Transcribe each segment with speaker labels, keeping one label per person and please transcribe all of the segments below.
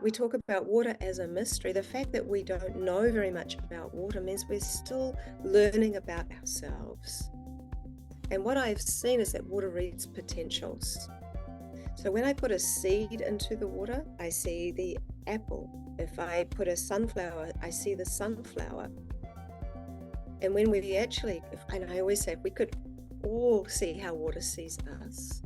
Speaker 1: we talk about water as a mystery. The fact that we don't know very much about water means we're still learning about ourselves. And what I've seen is that water reads potentials. So when I put a seed into the water, I see the apple. If I put a sunflower, I see the sunflower. And when we actually, and I always say, if we could all see how water sees us,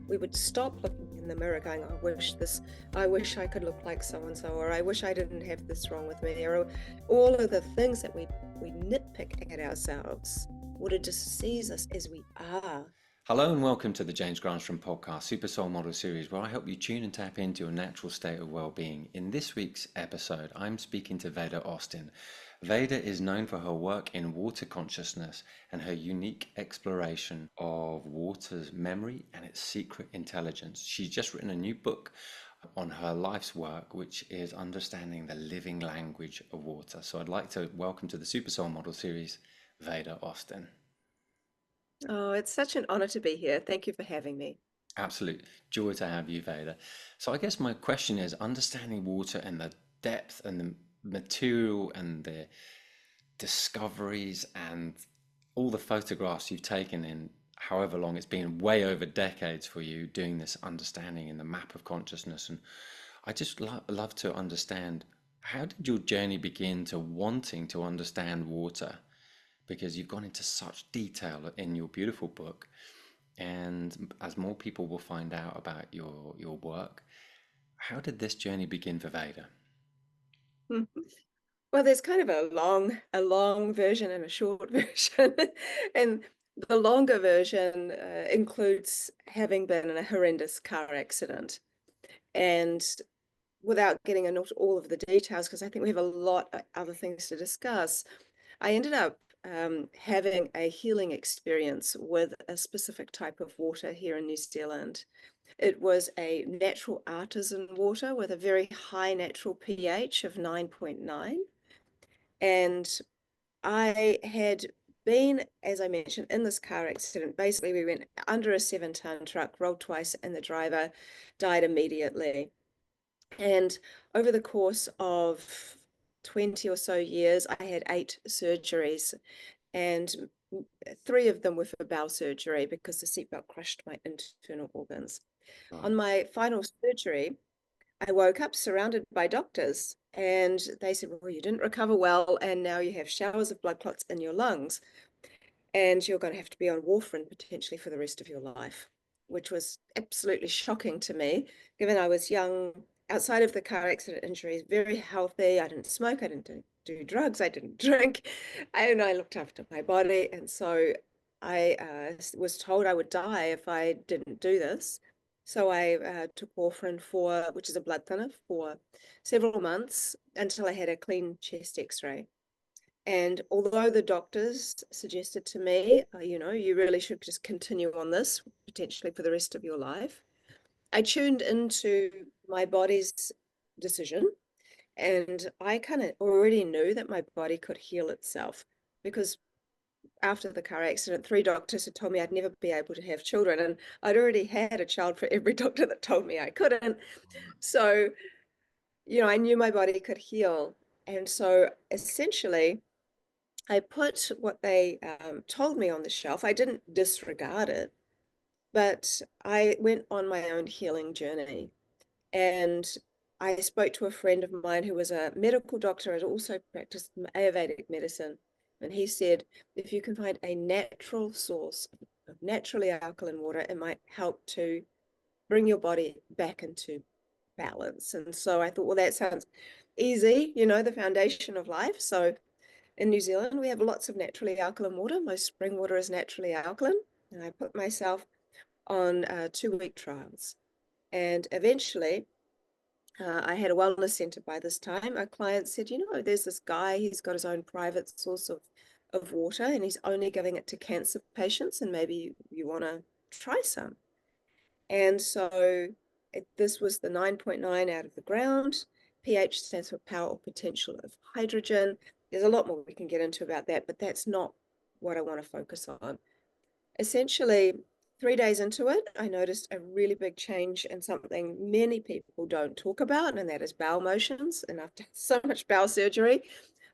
Speaker 1: we would stop looking in the mirror going, I wish I could look like so-and-so, or I wish I didn't have this wrong with me, or all of the things that we nitpick at ourselves. Water just sees us as we are.
Speaker 2: Hello and welcome to the James Granstrom podcast, Super Soul Model Series, where I help you tune and tap into your natural state of well-being. In this week's episode, I'm speaking to Veda Austin. Veda is known for her work in water consciousness and her unique exploration of water's memory and its secret intelligence. She's just written a new book on her life's work, which is understanding the living language of water. So I'd like to welcome to the Super Soul Model Series, Veda Austin.
Speaker 1: Oh, it's such an honor to be here. Thank you for having me.
Speaker 2: Absolute joy to have you, Veda. So I guess my question is understanding water and the depth and the material and the discoveries and all the photographs you've taken in however long it's been, way over decades for you doing this understanding in the map of consciousness. And I just love to understand, how did your journey begin to wanting to understand water? Because you've gone into such detail in your beautiful book. And as more people will find out about your work, how did this journey begin for Veda?
Speaker 1: Well, there's kind of a long version and a short version. And the longer version includes having been in a horrendous car accident. And without getting into all of the details, because I think we have a lot of other things to discuss, I ended up having a healing experience with a specific type of water here in New Zealand. It was a natural artisan water with a very high natural pH of 9.9. And I had been, as I mentioned, in this car accident. Basically, we went under a 7-ton truck, rolled twice, and the driver died immediately. And over the course of 20 or so years, I had 8 surgeries, and 3 of them were for bowel surgery because the seatbelt crushed my internal organs.
Speaker 2: Right.
Speaker 1: On my final surgery, I woke up surrounded by doctors, and they said, well, you didn't recover well, and now you have showers of blood clots in your lungs, and you're going to have to be on warfarin potentially for the rest of your life, which was absolutely shocking to me, given I was young, outside of the car accident injuries, very healthy. I didn't smoke, I didn't do drugs, I didn't drink, and I looked after my body. And so I was told I would die if I didn't do this. So I took warfarin which is a blood thinner, for several months until I had a clean chest x-ray. And although the doctors suggested to me, you really should just continue on this potentially for the rest of your life, I tuned into my body's decision. And I kind of already knew that my body could heal itself, because after the car accident, 3 doctors had told me I'd never be able to have children. And I'd already had a child for every doctor that told me I couldn't. So, I knew my body could heal. And so essentially, I put what they told me on the shelf. I didn't disregard it, but I went on my own healing journey. And I spoke to a friend of mine who was a medical doctor and also practiced Ayurvedic medicine. And he said, if you can find a natural source of naturally alkaline water, it might help to bring your body back into balance. And so I thought, well, that sounds easy, the foundation of life. So in New Zealand, we have lots of naturally alkaline water. Most spring water is naturally alkaline. And I put myself on 2-week trials. And eventually, I had a wellness center by this time. A client said, there's this guy, he's got his own private source of water, and he's only giving it to cancer patients, and maybe you want to try some. And so this was the 9.9 out of the ground. pH stands for power or potential of hydrogen. There's a lot more we can get into about that, but that's not what I want to focus on. Essentially, 3 days into it, I noticed a really big change in something many people don't talk about, and that is bowel motions. And after so much bowel surgery,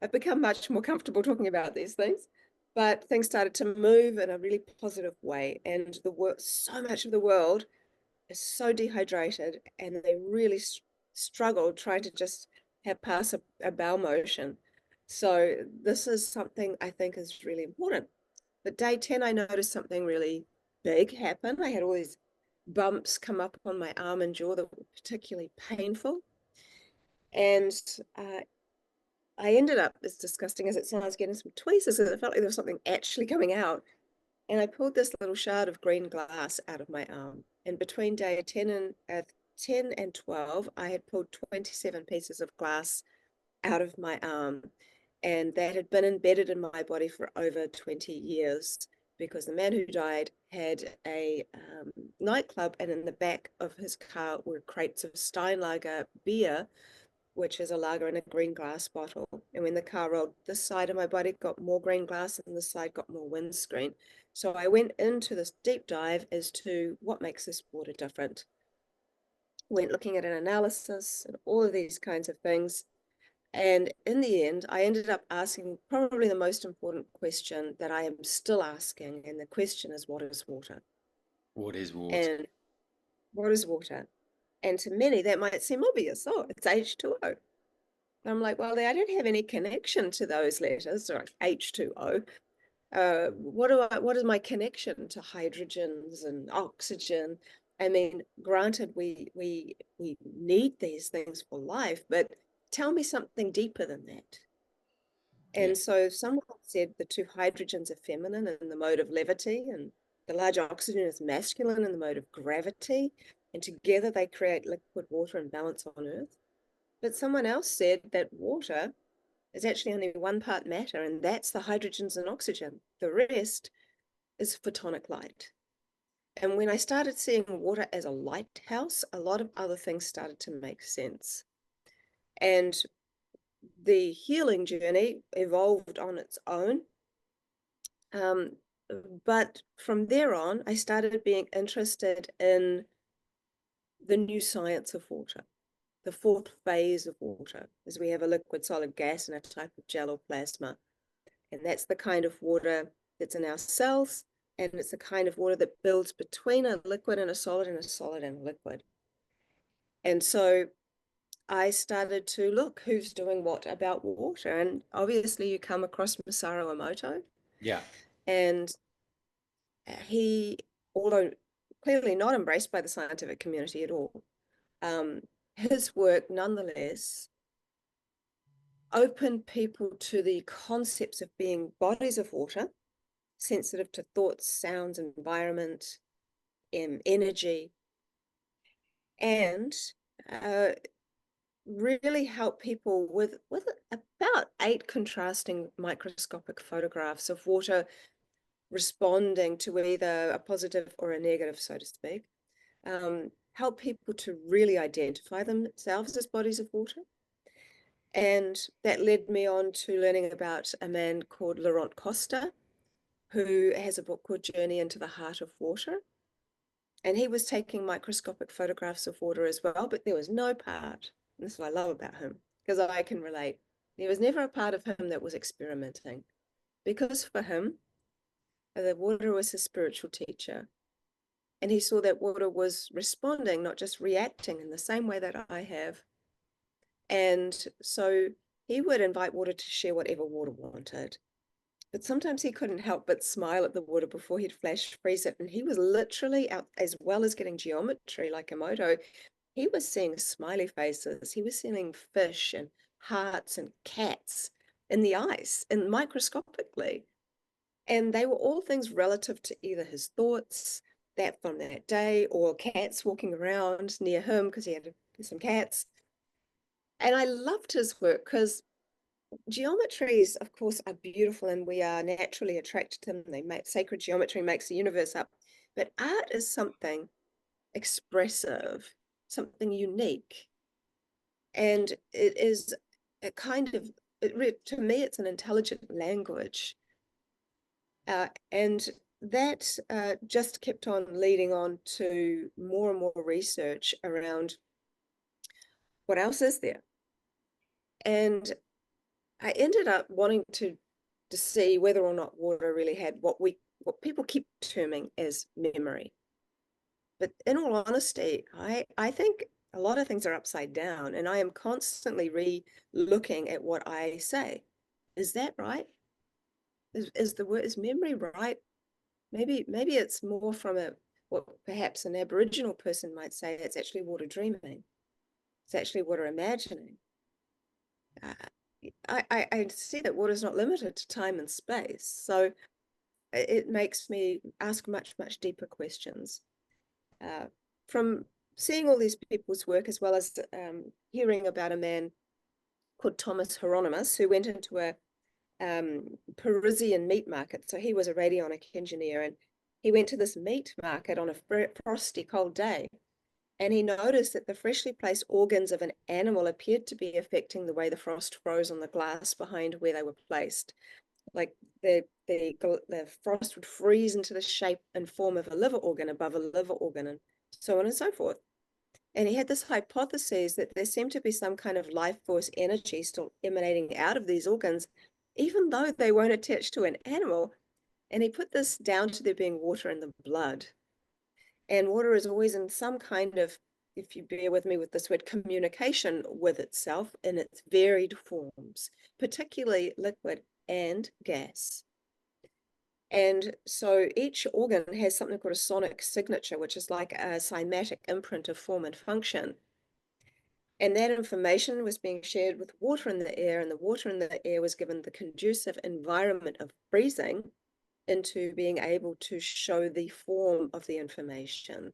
Speaker 1: I've become much more comfortable talking about these things. But things started to move in a really positive way, and so much of the world is so dehydrated, and they really struggle trying to just have pass a bowel motion. So this is something I think is really important. But day 10, I noticed something really big happen. I had all these bumps come up on my arm and jaw that were particularly painful. And uh, I ended up, as disgusting as it sounds, getting some tweezers, and it felt like there was something actually coming out. And I pulled this little shard of green glass out of my arm. And between day 10 and 12, I had pulled 27 pieces of glass out of my arm. And that had been embedded in my body for over 20 years, because the man who died had a nightclub, and in the back of his car were crates of Steinlager beer, which is a lager in a green glass bottle. And when the car rolled, this side of my body got more green glass and this side got more windscreen. So I went into this deep dive as to what makes this water different. Went looking at an analysis and all of these kinds of things. And in the end, I ended up asking probably the most important question that I am still asking. And the question is, what is water?
Speaker 2: What is water?
Speaker 1: And what is water? And to many, that might seem obvious. Oh, it's H2O. I'm like, well, I don't have any connection to those letters, like H2O. What is my connection to hydrogens and oxygen? I mean, granted, we need these things for life, but tell me something deeper than that.
Speaker 2: Yeah.
Speaker 1: And so someone said the two hydrogens are feminine in the mode of levity, and the large oxygen is masculine in the mode of gravity, and together they create liquid water and balance on Earth. But someone else said that water is actually only one part matter, and that's the hydrogens and oxygen. The rest is photonic light. And when I started seeing water as a lighthouse, a lot of other things started to make sense. And the healing journey evolved on its own. But from there on, I started being interested in the new science of water, the fourth phase of water, as we have a liquid, solid, gas, and a type of gel or plasma. And that's the kind of water that's in our cells. And it's the kind of water that builds between a liquid and a solid, and a solid and a liquid. And so I started to look who's doing what about water. And obviously, you come across Masaru Emoto,
Speaker 2: Yeah.
Speaker 1: and he, although clearly not embraced by the scientific community at all, um, his work nonetheless opened people to the concepts of being bodies of water, sensitive to thoughts, sounds, environment, energy, and uh, really help people with about 8 contrasting microscopic photographs of water responding to either a positive or a negative, so to speak. Help people to really identify themselves as bodies of water. And that led me on to learning about a man called Laurent Costa, who has a book called Journey into the Heart of Water. And he was taking microscopic photographs of water as well, but there was no part, this is what I love about him, because I can relate, there was never a part of him that was experimenting. Because for him, the water was his spiritual teacher. And he saw that water was responding, not just reacting in the same way that I have. And so he would invite water to share whatever water wanted. But sometimes he couldn't help but smile at the water before he'd flash freeze it. And he was literally out, as well as getting geometry like Emoto, he was seeing smiley faces. He was seeing fish and hearts and cats in the ice and microscopically. And they were all things relative to either his thoughts that from that day, or cats walking around near him because he had some cats. And I loved his work because geometries, of course, are beautiful and we are naturally attracted to them. They make sacred geometry makes the universe up. But art is something expressive, something unique. And it is a kind of, to me, it's an intelligent language. And that just kept on leading on to more and more research around what else is there. And I ended up wanting to see whether or not water really had what people keep terming as memory. But in all honesty, I think a lot of things are upside down, and I am constantly re-looking at what I say. Is that right? Is the word is memory right? Maybe it's more from a what perhaps an Aboriginal person might say. It's actually water dreaming. It's actually water imagining. Uh, I see that water is not limited to time and space, so it makes me ask much deeper questions. Uh, from seeing all these people's work, as well as hearing about a man called Thomas Hieronymus, who went into a Parisian meat market. So he was a radionic engineer, and he went to this meat market on a frosty, cold day. And he noticed that the freshly placed organs of an animal appeared to be affecting the way the frost froze on the glass behind where they were placed. Like the frost would freeze into the shape and form of a liver organ above a liver organ, and so on and so forth. And he had this hypothesis that there seemed to be some kind of life force energy still emanating out of these organs, even though they weren't attached to an animal. And he put this down to there being water in the blood. And water is always in some kind of, if you bear with me with this word, communication with itself in its varied forms, particularly liquid and gas. And so each organ has something called a sonic signature, which is like a cymatic imprint of form and function. And that information was being shared with water in the air, and the water in the air was given the conducive environment of freezing into being able to show the form of the information.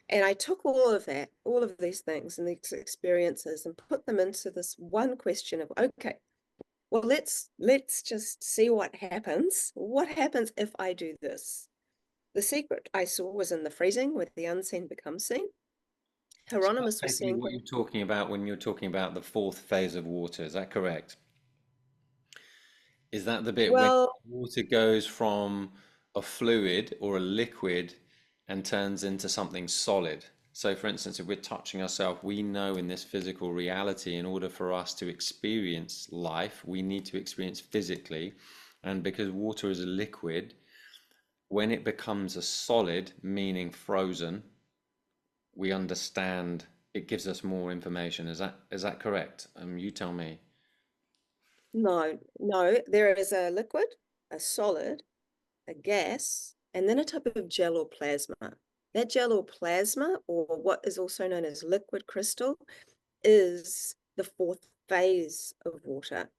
Speaker 1: And I took all of that, all of these things and these experiences, and put them into this one question of, okay, well, let's just see what happens. What happens if I do this? The secret I saw was in the freezing, where the unseen becomes seen.
Speaker 2: So that's
Speaker 1: Hieronymus was
Speaker 2: basically
Speaker 1: seeing
Speaker 2: what
Speaker 1: things.
Speaker 2: you're talking about when you're talking about the fourth phase of water. Is that correct? Is that the bit when
Speaker 1: Well,
Speaker 2: water goes from a fluid or a liquid and turns into something solid? So, for instance, if we're touching ourselves, we know in this physical reality, in order for us to experience life, we need to experience physically. And because water is a liquid, when it becomes a solid, meaning frozen, we understand it gives us more information. Is that correct? You tell me.
Speaker 1: no, there is a liquid, a solid, a gas, and then a type of gel or plasma. That gel or plasma, or what is also known as liquid crystal, is the fourth phase of water.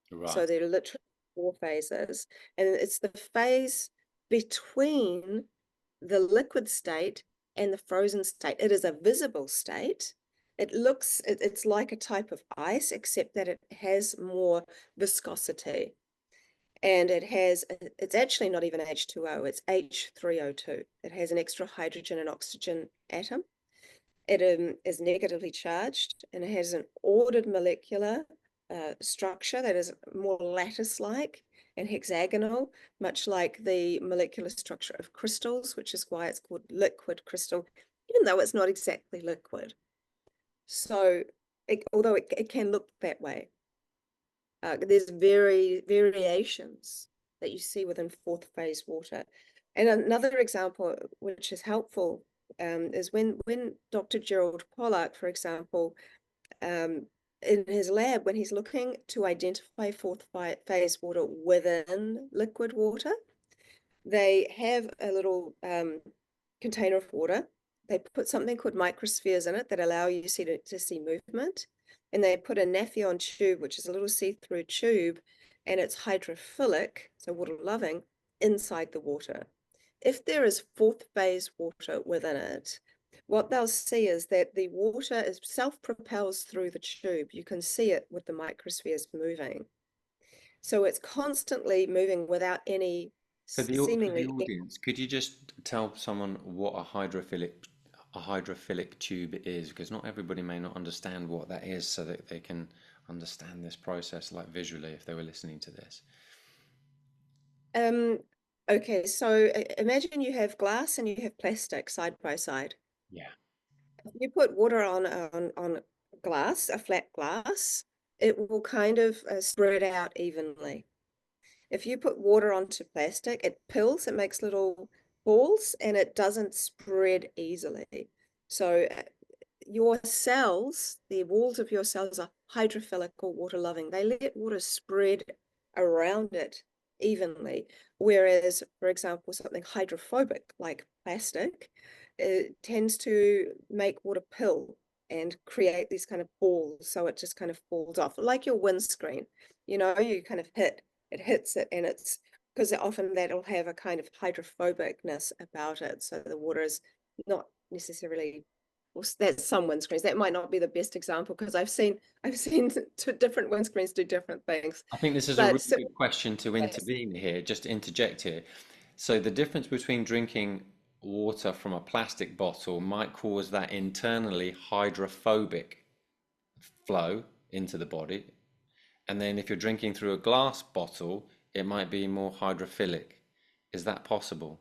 Speaker 1: So
Speaker 2: Right.
Speaker 1: there are literally four phases, and it's the phase between the liquid state and the frozen state. It is a visible state. It's like a type of ice, except that it has more viscosity. And it's actually not even H2O, it's H3O2. It has an extra hydrogen and oxygen atom. It is negatively charged, and it has an ordered molecular structure that is more lattice-like and hexagonal, much like the molecular structure of crystals, which is why it's called liquid crystal, even though it's not exactly liquid. So, although it can look that way, there's variations that you see within fourth phase water. And another example, which is helpful, is when Dr. Gerald Pollack, for example, um, in his lab, when he's looking to identify fourth phase water within liquid water, they have a little container of water. They put something called microspheres in it that allow you to see movement. And they put a Nafion tube, which is a little see-through tube, and it's hydrophilic, so water-loving, inside the water. If there is fourth phase water within it, what they'll see is that the water is self-propels through the tube. You can see it with the microspheres moving. So it's constantly moving without any
Speaker 2: For the
Speaker 1: seemingly.
Speaker 2: audience, could you just tell someone what a hydrophilic tube is? Because not everybody may not understand what that is, so that they can understand this process like visually if they were listening to this.
Speaker 1: Um, Okay, so imagine you have glass and you have plastic side by side.
Speaker 2: Yeah.
Speaker 1: If you put water on glass, a flat glass, it will kind of spread out evenly. If you put water onto plastic, it pills, it makes little balls, and it doesn't spread easily. So your cells, the walls of your cells are hydrophilic or water loving. They let water spread around it evenly. Whereas, for example, something hydrophobic like plastic, it tends to make water pill and create these kind of balls. So it just kind of falls off, like your windscreen. You know, you kind of it hits it, and it's because often that'll have a kind of hydrophobicness about it. So the water is not necessarily, well, that's some windscreens. That might not be the best example because I've seen two different windscreens do different things.
Speaker 2: I think this is a
Speaker 1: But
Speaker 2: really
Speaker 1: so
Speaker 2: good question to
Speaker 1: yes,
Speaker 2: intervene here, just to interject here. So the difference between drinking water from a plastic bottle might cause that internally hydrophobic flow into the body. And then if you're drinking through a glass bottle, it might be more hydrophilic. Is that possible?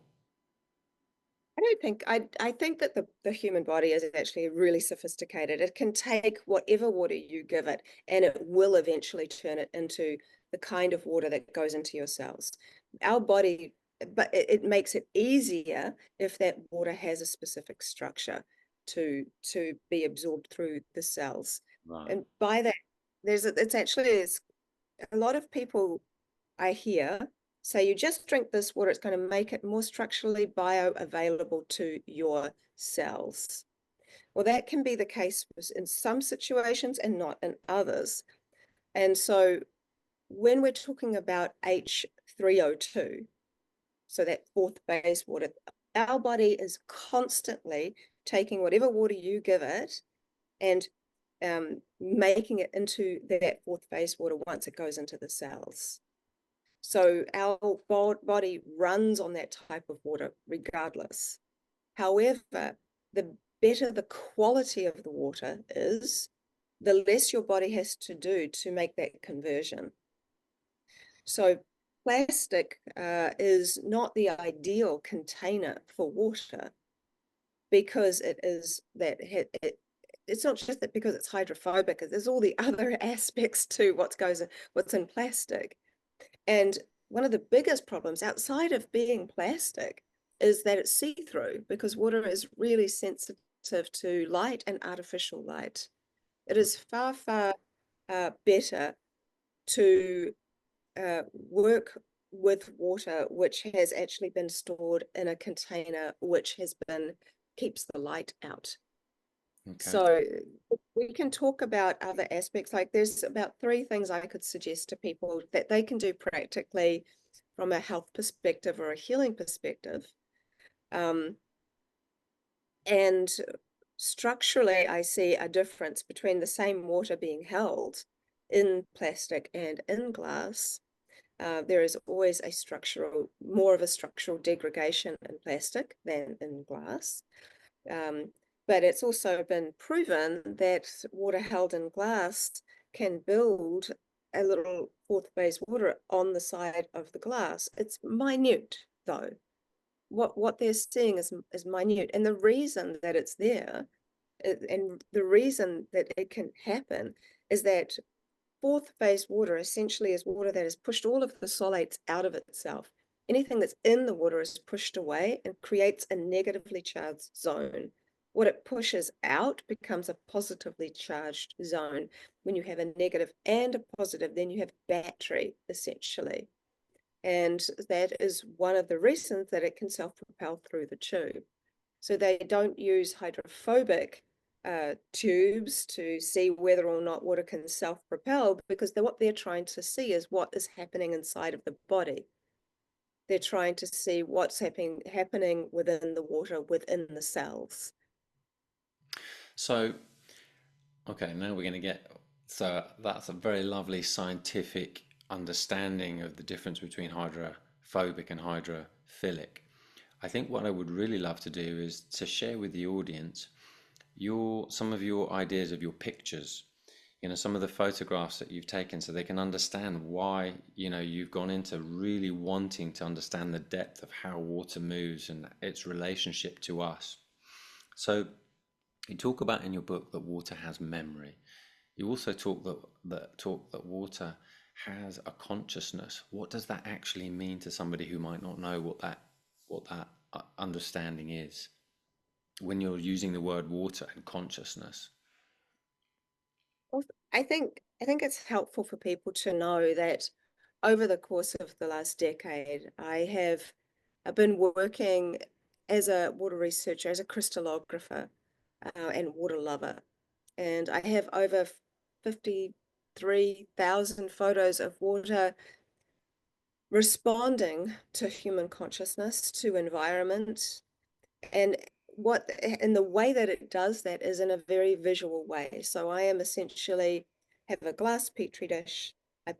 Speaker 1: I don't think I think that the human body is actually really sophisticated. It can take whatever water you give it, and it will eventually turn it into the kind of water that goes into your cells. Our body, but it makes it easier if that water has a specific structure to be absorbed through the cells.
Speaker 2: Right.
Speaker 1: And by that, it's actually it's a lot of people I hear say you just drink this water, it's going to make it more structurally bioavailable to your cells. Well, that can be the case in some situations and not in others. And so when we're talking about H3O2, so that fourth base water, our body is constantly taking whatever water you give it and making it into that fourth base water once it goes into the cells. So our body runs on that type of water regardless. However, the better the quality of the water is, the less your body has to do to make that conversion. So plastic is not the ideal container for water because it is that it's not just that because it's hydrophobic, there's all the other aspects to what's in plastic. And one of the biggest problems outside of being plastic is that it's see-through because water is really sensitive to light and artificial light. It is far, far better to work with water which has actually been stored in a container which has been keeps the light out.
Speaker 2: Okay.
Speaker 1: So we can talk about other aspects. Like there's about three things I could suggest to people that they can do practically from a health perspective or a healing perspective. Um, and structurally, I see a difference between the same water being held in plastic and in glass. There is always more of a structural degradation in plastic than in glass. Um, but it's also been proven that water held in glass can build a little fourth phase water on the side of the glass. It's minute though. What they're seeing is minute. And the reason that it's there and the reason that it can happen is that fourth phase water essentially is water that has pushed all of the solids out of itself. Anything that's in the water is pushed away and creates a negatively charged zone. What it pushes out becomes a positively charged zone. When you have a negative and a positive, then you have battery essentially. And that is one of the reasons that it can self-propel through the tube. So they don't use hydrophobic tubes to see whether or not water can self-propel because what they're trying to see is what is happening inside of the body. They're trying to see what's happening within the water, within the cells.
Speaker 2: So, okay, now we're going to get, so that's a very lovely scientific understanding of the difference between hydrophobic and hydrophilic. I think what I would really love to do is to share with the audience some of your ideas of your pictures. some of the photographs that you've taken so they can understand why, you've gone into really wanting to understand the depth of how water moves and its relationship to us. So you talk about in your book that water has memory. You also talk that water has a consciousness. What does that actually mean to somebody who might not know what that understanding is when you're using the word water and consciousness?
Speaker 1: Well, I think it's helpful for people to know that over the course of the last decade, I've been working as a water researcher, as a crystallographer, and water lover, and I have over 53,000 photos of water responding to human consciousness, to environment, and the way that it does that is in a very visual way. So I am essentially have a glass petri dish. I've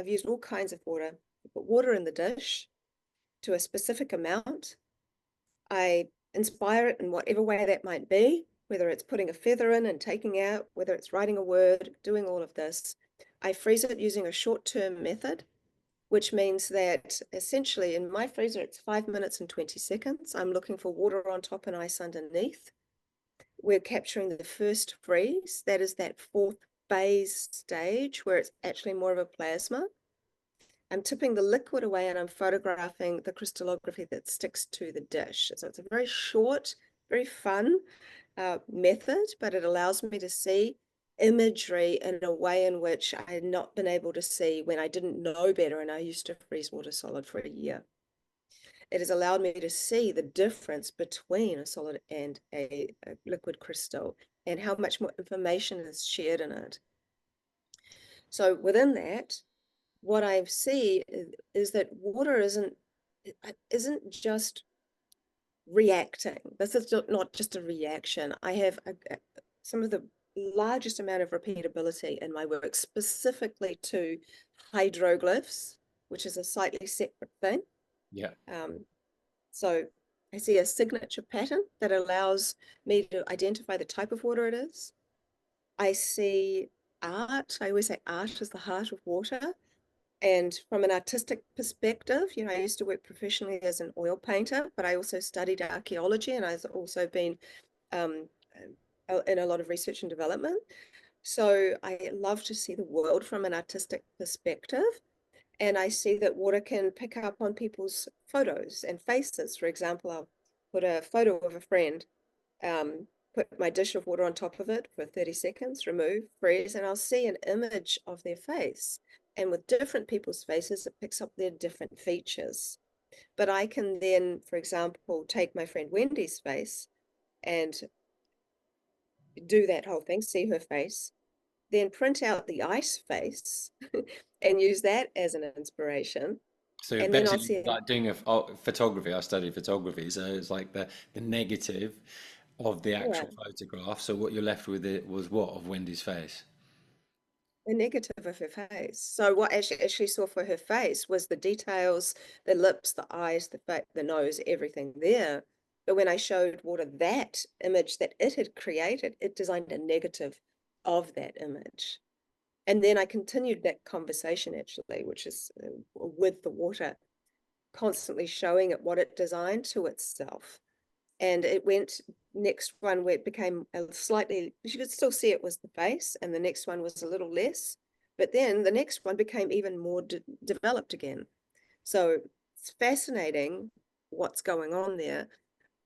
Speaker 1: used all kinds of water. I put water in the dish to a specific amount. I inspire it in whatever way that might be, whether it's putting a feather in and taking out, whether it's writing a word, doing all of this. I freeze it using a short-term method, which means that essentially in my freezer, it's 5 minutes and 20 seconds. I'm looking for water on top and ice underneath. We're capturing the first freeze. That is that fourth phase stage where it's actually more of a plasma. I'm tipping the liquid away and I'm photographing the crystallography that sticks to the dish. So it's a very short, very fun method, but it allows me to see imagery in a way in which I had not been able to see when I didn't know better and I used to freeze water solid for a year. It has allowed me to see the difference between a solid and a liquid crystal and how much more information is shared in it. So within that, what I see is that water isn't just reacting. This is not just a reaction. I have some of the largest amount of repeatability in my work, specifically to hydroglyphs, which is a slightly separate thing.
Speaker 2: Yeah.
Speaker 1: Um, so I see a signature pattern that allows me to identify the type of water it is. I see art. I always say art is the heart of water. And from an artistic perspective, I used to work professionally as an oil painter, but I also studied archaeology and I've also been um, in a lot of research and development. So I love to see the world from an artistic perspective. And I see that water can pick up on people's photos and faces. For example, I'll put a photo of a friend, put my dish of water on top of it for 30 seconds, remove, freeze, and I'll see an image of their face. And with different people's faces, it picks up their different features. But I can then, for example, take my friend Wendy's face and do that whole thing, see her face, then print out the ice face and use that as an inspiration.
Speaker 2: So
Speaker 1: And then I'll
Speaker 2: basically,
Speaker 1: see,
Speaker 2: like doing photography, I studied photography, so it's like the negative of the
Speaker 1: yeah,
Speaker 2: actual photograph. So what you're left with it was what of Wendy's face.
Speaker 1: the negative of her face. So what actually saw for her face was the details, the lips, the eyes, the nose, everything there. But when I showed Water that image that it had created, it designed a negative of that image. And then I continued that conversation actually, which is with the water, constantly showing it what it designed to itself. And it went next one where it became a slightly, you could still see it was the face, and the next one was a little less, but then the next one became even more developed again. So it's fascinating what's going on there.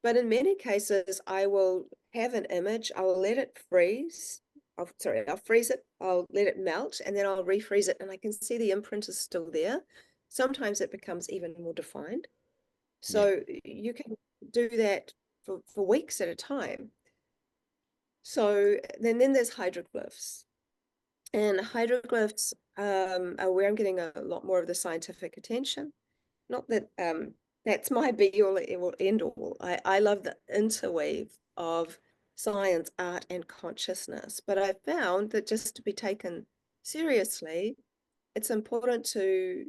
Speaker 1: But in many cases, I will have an image, I will let it freeze. I'll freeze it, I'll let it melt, and then I'll refreeze it, and I can see the imprint is still there. Sometimes it becomes even more defined.
Speaker 2: Yeah.
Speaker 1: So you can do that for weeks at a time. So then there's hydroglyphs. And hydroglyphs are where I'm getting a lot more of the scientific attention. Not that that's my be all end all. I love the interweave of science, art, and consciousness. But I found that just to be taken seriously, it's important to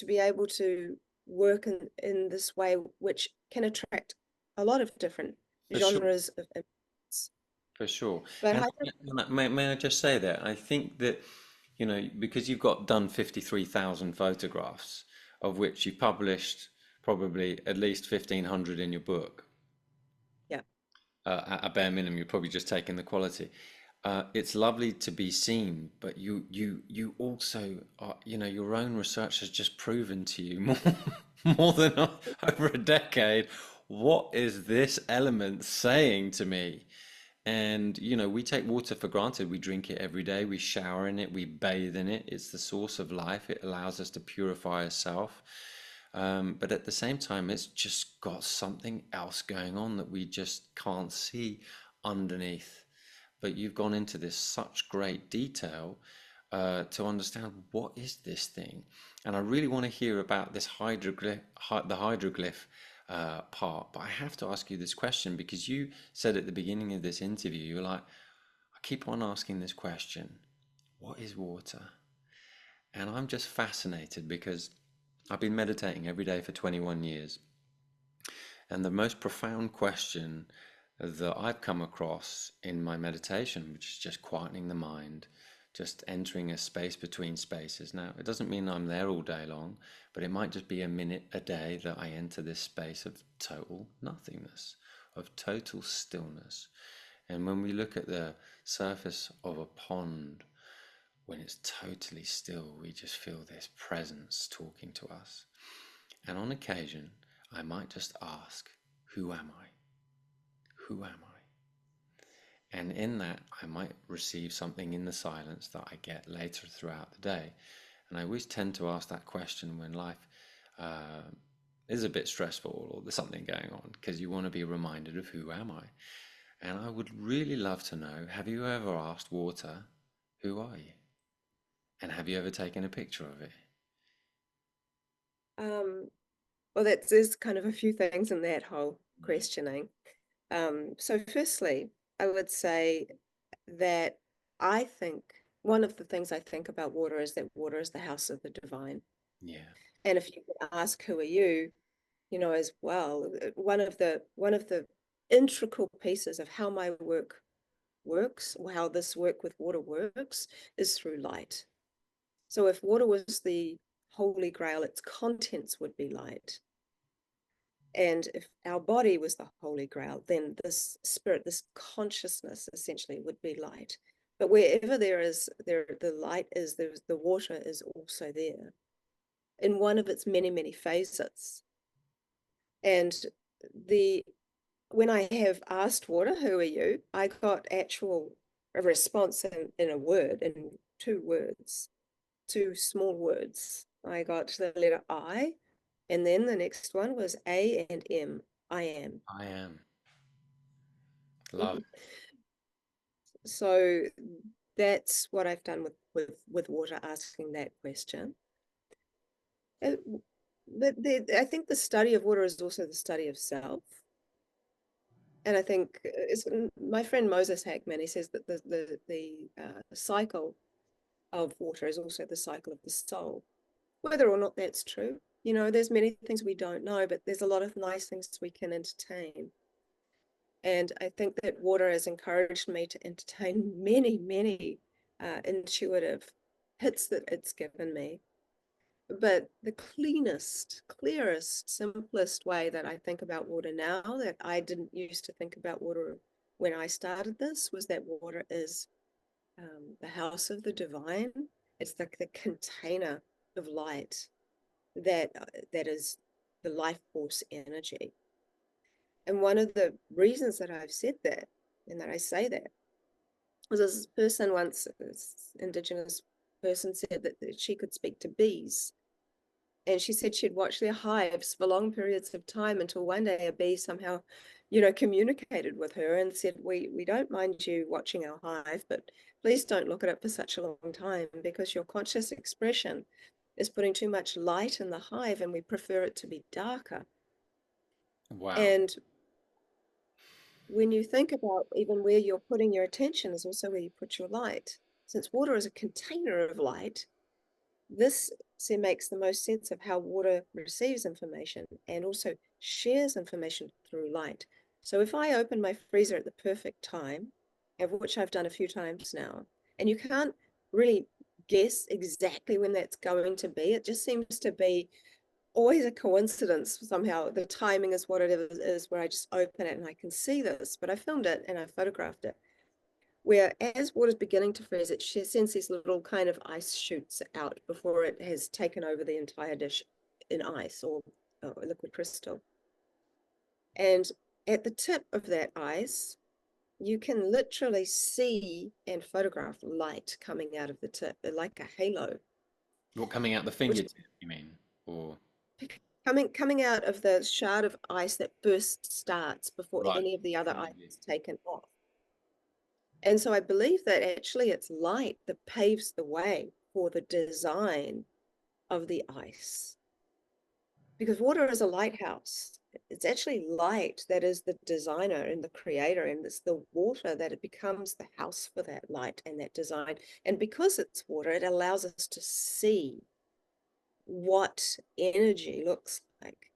Speaker 1: be able to work in this way, which can attract a lot of different
Speaker 2: For sure.
Speaker 1: genres of images.
Speaker 2: For sure.
Speaker 1: But
Speaker 2: And
Speaker 1: hydro,
Speaker 2: may I just say that I think that, because you've got done 53,000 photographs, of which you published probably at least 1,500 in your book,
Speaker 1: yeah.
Speaker 2: at a bare minimum, you're probably just taking the quality. It's lovely to be seen, but you also are, your own research has just proven to you more than over a decade. What is this element saying to me? And we take water for granted. We drink it every day. We shower in it. We bathe in it. It's the source of life. It allows us to purify ourselves. But at the same time, it's just got something else going on that we just can't see underneath. But you've gone into this such great detail to understand what is this thing. And I really want to hear about this the hydroglyph part. But I have to ask you this question because you said at the beginning of this interview, you were like, I keep on asking this question, what is water? And I'm just fascinated because I've been meditating every day for 21 years. And the most profound question that I've come across in my meditation, which is just quietening the mind, just entering a space between spaces. Now, it doesn't mean I'm there all day long, but it might just be a minute a day that I enter this space of total nothingness, of total stillness. And when we look at the surface of a pond, when it's totally still, we just feel this presence talking to us. And on occasion, I might just ask, who am I? Who am I? And in that, I might receive something in the silence that I get later throughout the day. And I always tend to ask that question when life uh, is a bit stressful or there's something going on, because you want to be reminded of who am I? And I would really love to know, have you ever asked water, who are you? And have you ever taken a picture of it?
Speaker 1: Um, well, there's kind of a few things in that whole questioning. So firstly, I would say that I think one of the things I think about water is that water is the house of the divine.
Speaker 2: Yeah,
Speaker 1: And if you could ask who are you, as well, one of the integral pieces of how my work works, or how this work with water works, is through light. So if water was the holy grail, its contents would be light. And if our body was the holy grail, then this spirit, this consciousness essentially would be light. But wherever the light is, the water is also there in one of its many, many phases. And the when I have asked water, who are you? I got a response in a word, in two words, two small words. I got the letter I, and then the next one was A and M. I am.
Speaker 2: I am. Love it.
Speaker 1: So that's what I've done with water, asking that question. Uh, But I think the study of water is also the study of self. And I think it's my friend Moses Hackman. He says that the cycle of water is also the cycle of the soul. Whether or not that's true, there's many things we don't know, but there's a lot of nice things we can entertain. And I think that water has encouraged me to entertain many, many intuitive hits that it's given me. But the clearest, simplest way that I think about water now, that I didn't used to think about water when I started this, was that water is the house of the divine. It's like the container of light that is the life force energy. And one of the reasons that I've said that, and that I say that, was this person once, this indigenous person, said that she could speak to bees. And she said she'd watch their hives for long periods of time until one day a bee somehow, communicated with her and said, we don't mind you watching our hive, but please don't look at it for such a long time, because your conscious expression is putting too much light in the hive and we prefer it to be darker.
Speaker 2: Wow.
Speaker 1: And when you think about even where you're putting your attention is also where you put your light. Since water is a container of light, this makes the most sense of how water receives information and also shares information through light. So if I open my freezer at the perfect time, of which I've done a few times now. And you can't really guess exactly when that's going to be. It just seems to be always a coincidence somehow. The timing is what it is, where I just open it and I can see this. But I filmed it and I photographed it, where as water's beginning to freeze, it sends these little kind of ice shoots out before it has taken over the entire dish in ice or liquid crystal. And at the tip of that ice, you can literally see and photograph light coming out of the tip, like a halo,
Speaker 2: What, coming out the
Speaker 1: which
Speaker 2: fingertip, you mean? Or
Speaker 1: coming out of the shard of ice that first starts before
Speaker 2: right.
Speaker 1: any of the other
Speaker 2: I'm with
Speaker 1: ice
Speaker 2: you.
Speaker 1: is taken off. And so I believe that actually it's light that paves the way for the design of the ice. Because water is a lighthouse. It's actually light that is the designer and the creator, and it's the water that it becomes the house for that light and that design. And because it's water, it allows us to see what energy looks like.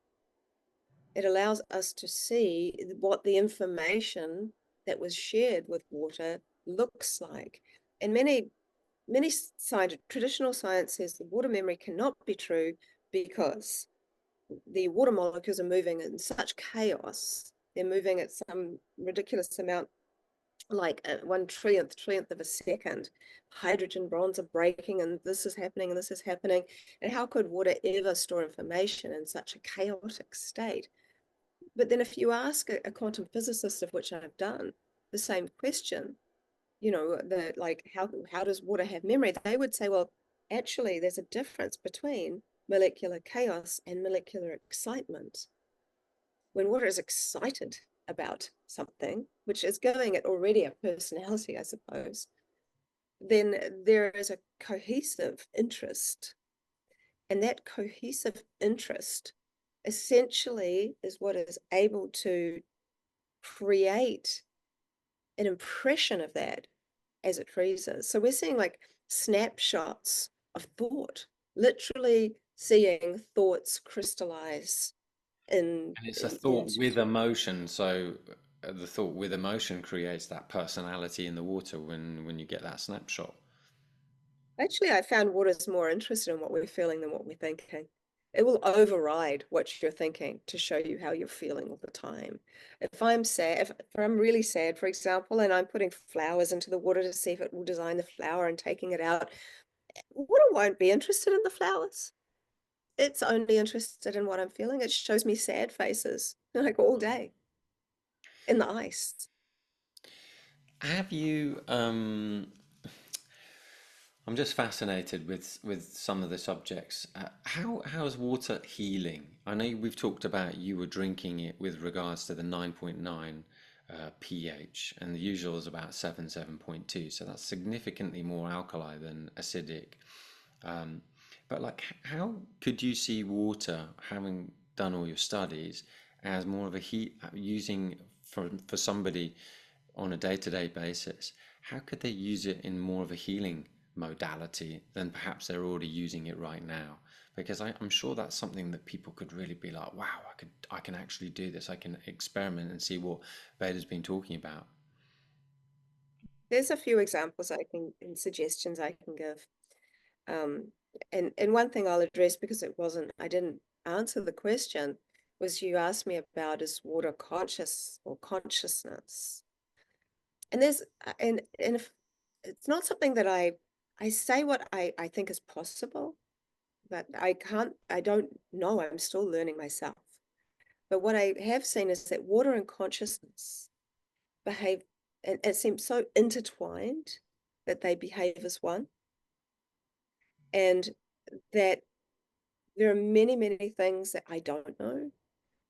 Speaker 1: It allows us to see what the information that was shared with water looks like. And many traditional science says the water memory cannot be true because the water molecules are moving in such chaos. They're moving at some ridiculous amount, like 1 trillionth of a second. Hydrogen bonds are breaking, and this is happening, and this is happening. And how could water ever store information in such a chaotic state? But then if you ask a quantum physicist, of which I've done, the same question, the like how does water have memory? They would say, well, actually, there's a difference between molecular chaos and molecular excitement. When water is excited about something, which is giving it already a personality, I suppose, then there is a cohesive interest. And that cohesive interest essentially is what is able to create an impression of that as it freezes. So we're seeing like snapshots of thought, literally seeing thoughts crystallize in
Speaker 2: And it's a thought
Speaker 1: into.
Speaker 2: with emotion, so the thought with emotion creates that personality in the water when you get that snapshot.
Speaker 1: Actually, I found water's more interested in what we're feeling than what we're thinking. It will override what you're thinking to show you how you're feeling all the time. If I'm sad, if I'm really sad, for example, and I'm putting flowers into the water to see if it will design the flower and taking it out, water won't be interested in the flowers. It's only interested in what I'm feeling. It shows me sad faces like all day in the ice.
Speaker 2: Have you I'm just fascinated with some of the subjects. How is water healing? I know we've talked about you were drinking it with regards to the 9.9 pH, and the usual is about 7.2. So that's significantly more alkali than acidic. Um, but like, how could you see water, having done all your studies, as more of a heat using for somebody on a day-to-day basis? How could they use it in more of a healing modality than perhaps they're already using it right now? Because I'm sure that's something that people could really be like, wow, I can actually do this. I can experiment and see what Veda's been talking about.
Speaker 1: There's a few examples I can and suggestions I can give. Um, and one thing I'll address because I didn't answer the question, was you asked me about is water conscious or consciousness. And there's and if it's not something that I say what I think is possible, but I don't know. I'm still learning myself. But what I have seen is that water and consciousness behave, and it seems so intertwined that they behave as one, and that there are many, many things that I don't know,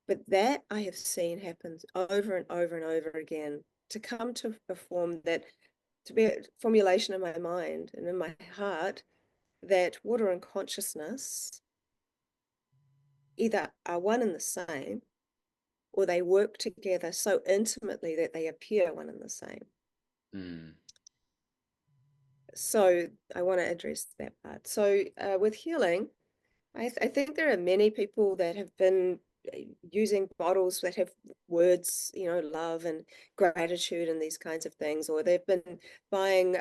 Speaker 1: but that I have seen happens over and over and over again to come to a form that, to be a formulation in my mind and in my heart, that water and consciousness either are one and the same, or they work together so intimately that they appear one and the same.
Speaker 2: Mm.
Speaker 1: So I want to address that part. So with healing, I think there are many people that have been using bottles that have words, love and gratitude and these kinds of things, or they've been buying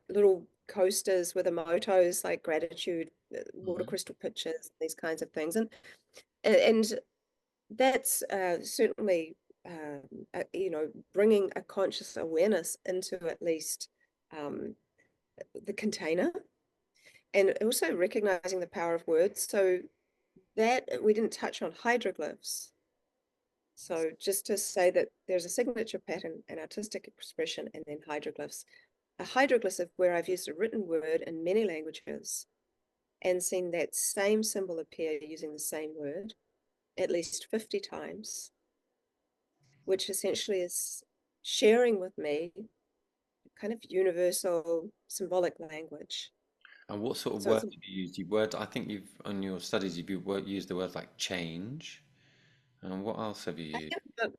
Speaker 1: little coasters with emotos like gratitude, water
Speaker 2: Hmm.
Speaker 1: crystal pictures, these kinds of things, and that's certainly bringing a conscious awareness into at least um, the container, and also recognizing the power of words. So that we didn't touch on hydroglyphs. So just to say that there's a signature pattern, an artistic expression, and then hydroglyphs. A hydroglyph is where I've used a written word in many languages and seen that same symbol appear using the same word at least 50 times, which essentially is sharing with me kind of universal symbolic language.
Speaker 2: And what sort of
Speaker 1: So
Speaker 2: word
Speaker 1: it's,
Speaker 2: have you used? I think you've, on your studies, used the word like change. And what else have you
Speaker 1: I
Speaker 2: used?
Speaker 1: have about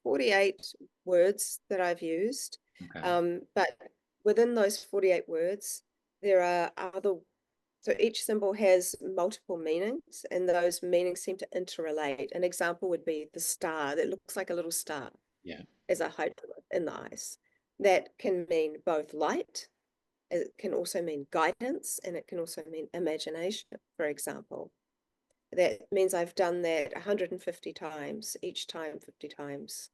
Speaker 1: 48 words that I've used.
Speaker 2: Okay.
Speaker 1: But within those 48 words, there are other, so each symbol has multiple meanings, and those meanings seem to interrelate. An example would be the star that looks like a little star
Speaker 2: Yeah.
Speaker 1: as a hydroglyph in the ice. That can mean both light, it can also mean guidance, and it can also mean imagination, for example. That means I've done that 150 times, each time 50 times,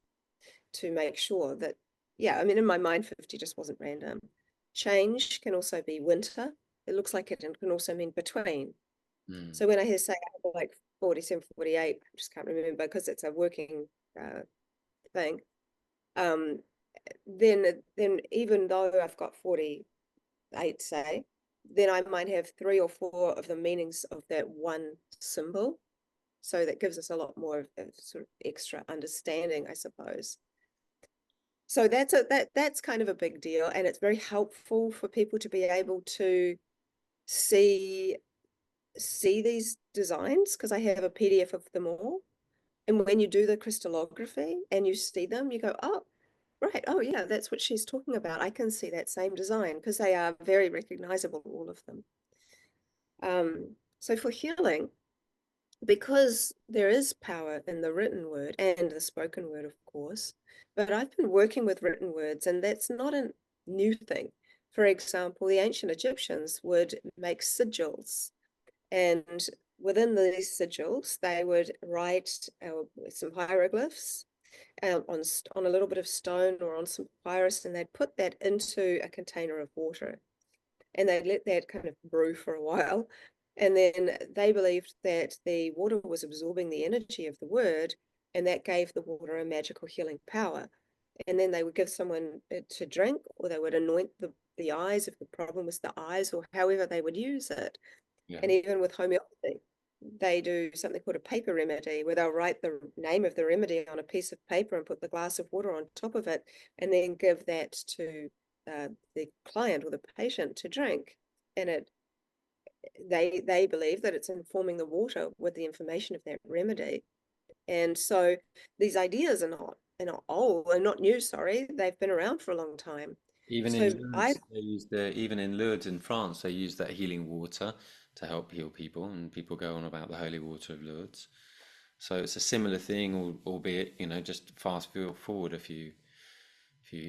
Speaker 1: to make sure that, yeah, I mean, in my mind, 50 just wasn't random. Change can also be winter. It looks like it and can also mean between.
Speaker 2: Mm.
Speaker 1: So when I hear say I have like 47, 48, I just can't remember because it's a working thing. Um, then even though I've got 48, say, then I might have three or four of the meanings of that one symbol. So that gives us a lot more of sort of extra understanding, I suppose. So that's kind of a big deal, and it's very helpful for people to be able to see see these designs because I have a PDF of them all. And when you do the crystallography and you see them, you go, oh, right, oh yeah, that's what she's talking about. I can see that same design because they are very recognizable, all of them. So for healing, because there is power in the written word and the spoken word, of course, but I've been working with written words, and that's not a new thing. For example, the ancient Egyptians would make sigils, and within these sigils, they would write some hieroglyphs on a little bit of stone or on some papyrus, and they'd put that into a container of water and they let that kind of brew for a while. And then they believed that the water was absorbing the energy of the word, and that gave the water a magical healing power. And then they would give someone it to drink, or they would anoint the eyes if the problem was the eyes, or however they would use it.
Speaker 2: Yeah.
Speaker 1: And even with homeopathy, they do something called a paper remedy, where they'll write the name of the remedy on a piece of paper and put the glass of water on top of it, and then give that to the client or the patient to drink. And they believe that it's informing the water with the information of that remedy. And so these ideas are not old, they're not new, sorry, they've been around for a long time.
Speaker 2: Even in
Speaker 1: So I
Speaker 2: Lourdes, even in Lourdes in France, they use that healing water to help heal people, and people go on about the holy water of Lourdes. So it's a similar thing, albeit, just forward a few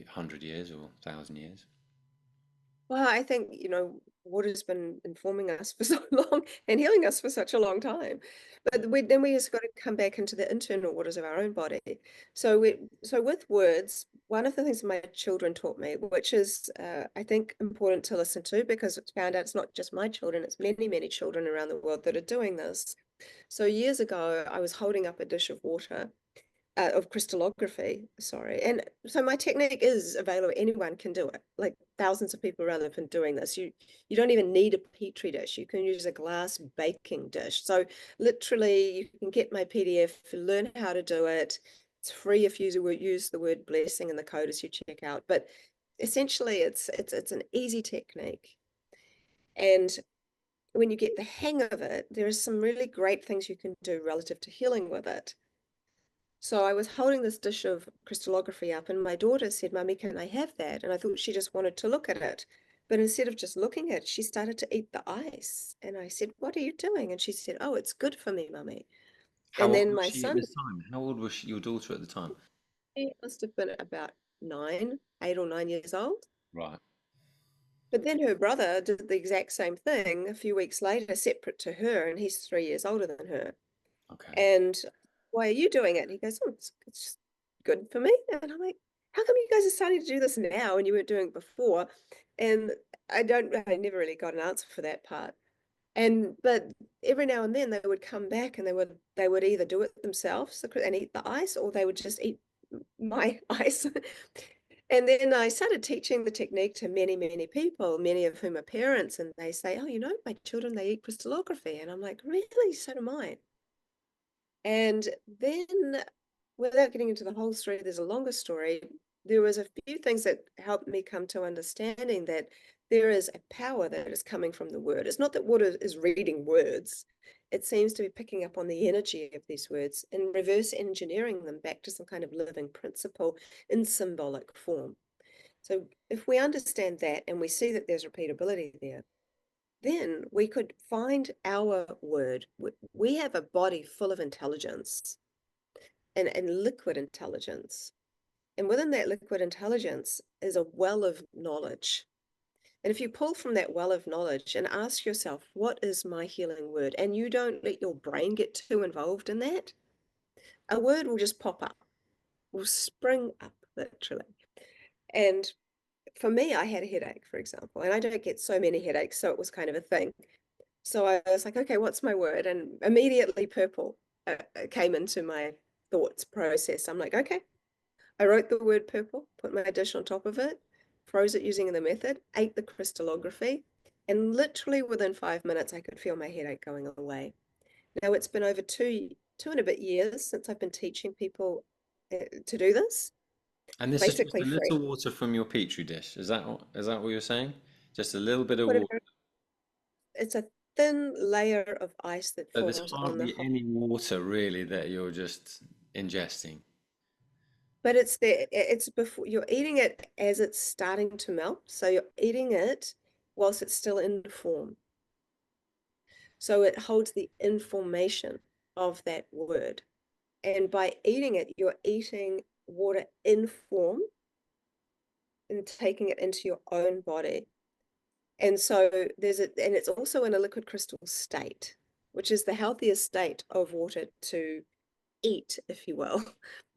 Speaker 2: hundred years or thousand years.
Speaker 1: Well, I think, water's been informing us for so long and healing us for such a long time. But then we just got to come back into the internal waters of our own body. So with words, one of the things my children taught me, which is I think important to listen to because it's found out it's not just my children, it's many, many children around the world that are doing this. So years ago, I was holding up a dish of water of crystallography, sorry. And so my technique is available. Anyone can do it. Like thousands of people around have been doing this. You don't even need a petri dish. You can use a glass baking dish. So literally, you can get my PDF, learn how to do it. It's free if you use the word blessing in the code as you check out. But essentially, it's an easy technique. And when you get the hang of it, there are some really great things you can do relative to healing with it. So I was holding this dish of crystallography up, and my daughter said, Mummy, can I have that? And I thought she just wanted to look at it. But instead of just looking at it, she started to eat the ice. And I said, What are you doing? And she said, Oh, it's good for me, Mummy.
Speaker 2: How
Speaker 1: And
Speaker 2: old
Speaker 1: then
Speaker 2: was
Speaker 1: my
Speaker 2: she at
Speaker 1: son,
Speaker 2: this time? How old was your daughter at the time?
Speaker 1: he must have been about 8 or 9 years old.
Speaker 2: Right.
Speaker 1: But then her brother did the exact same thing a few weeks later, separate to her, and he's 3 years older than her.
Speaker 2: Okay.
Speaker 1: And why are you doing it? And he goes, oh, it's just good for me. And I'm like, how come you guys are starting to do this now and you weren't doing it before? And I never really got an answer for that part. But every now and then they would come back and they would either do it themselves and eat the ice, or they would just eat my ice. And then I started teaching the technique to many, many people, many of whom are parents, and they say, oh, my children, they eat crystallography. And I'm like, really? So do mine. And then, without getting into the whole story, there's a longer story. There was a few things that helped me come to understanding that there is a power that is coming from the word. It's not that water is reading words. It seems to be picking up on the energy of these words and reverse engineering them back to some kind of living principle in symbolic form. So if we understand that and we see that there's repeatability there, then we could find our word. We have a body full of intelligence and liquid intelligence. And within that liquid intelligence is a well of knowledge. And if you pull from that well of knowledge and ask yourself, what is my healing word? And you don't let your brain get too involved in that, a word will just pop up, will spring up, literally. And for me, I had a headache, for example, and I don't get so many headaches, so it was kind of a thing. So I was like, okay, what's my word? And immediately purple came into my thoughts process. I'm like, okay, I wrote the word purple, put my dish on top of it, froze it using the method, ate the crystallography, and literally within 5 minutes, I could feel my headache going away. Now it's been over two and a bit years since I've been teaching people to do this,
Speaker 2: And this is just
Speaker 1: basically
Speaker 2: a
Speaker 1: free.
Speaker 2: little water from your petri dish. Is that what you're saying? Just a little bit of
Speaker 1: Put a
Speaker 2: water.
Speaker 1: It's a thin layer of ice that
Speaker 2: So there's
Speaker 1: falls on the
Speaker 2: hardly
Speaker 1: whole,
Speaker 2: any water really that you're just ingesting.
Speaker 1: but it's before you're eating it as it's starting to melt. So you're eating it whilst it's still in form. So it holds the information of that word. And by eating it, you're eating water in form and taking it into your own body. And so and it's also in a liquid crystal state, which is the healthiest state of water to eat, if you will.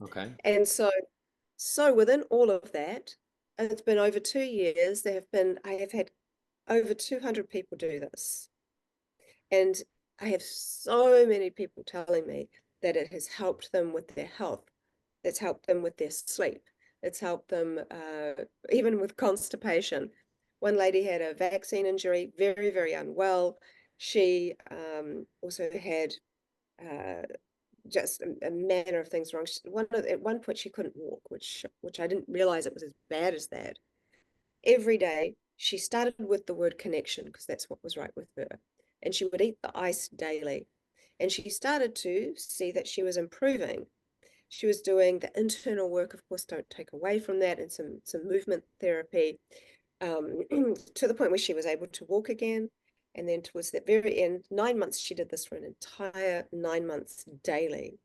Speaker 2: Okay.
Speaker 1: And so within all of that, it's been over 2 years. I have had over 200 people do this. And I have so many people telling me that it has helped them with their health. It's helped them with their sleep. It's helped them even with constipation. One lady had a vaccine injury, very, very unwell. She also had uh, just a manner of things wrong. At one point, she couldn't walk, which I didn't realize it was as bad as that. Every day, she started with the word connection because that's what was right with her. And she would eat the ice daily. And she started to see that she was improving. She was doing the internal work, of course, don't take away from that, and some movement therapy to the point where she was able to walk again. And then towards the very end, 9 months, she did this for an entire 9 months daily.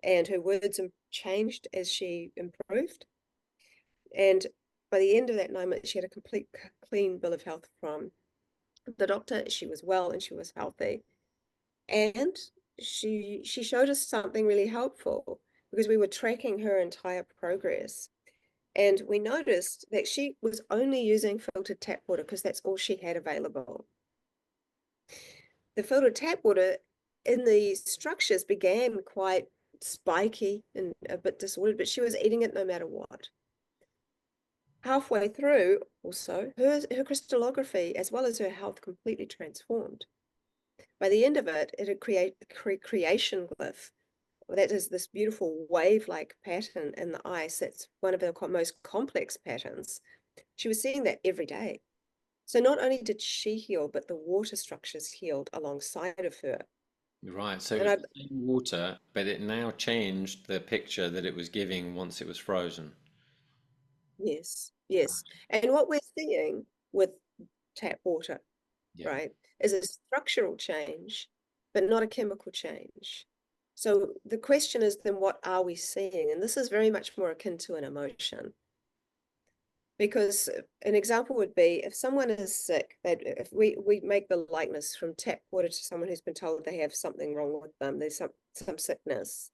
Speaker 1: And her words changed as she improved. And by the end of that 9 months, she had a complete clean bill of health from the doctor. She was well and she was healthy. And she showed us something really helpful because we were tracking her entire progress. And we noticed that she was only using filtered tap water because that's all she had available. The filtered tap water in the structures began quite spiky and a bit disordered, but she was eating it no matter what. Halfway through, also, her crystallography as well as her health completely transformed. By the end of it, it had creation glyph. That is this beautiful wave-like pattern in the ice. That's one of the most complex patterns. She was seeing that every day. So not only did she heal, but the water structures healed alongside of her.
Speaker 2: Right. So it
Speaker 1: And
Speaker 2: was
Speaker 1: I,
Speaker 2: the same water, but it now changed the picture that it was giving once it was frozen.
Speaker 1: yes, yes. And what we're seeing with tap water,
Speaker 2: Yeah.
Speaker 1: right, is a structural change, but not a chemical change. So the question is then what are we seeing? And this is very much more akin to an emotion. Because an example would be if someone is sick, that if we make the likeness from tap water to someone who's been told they have something wrong with them, there's some sickness,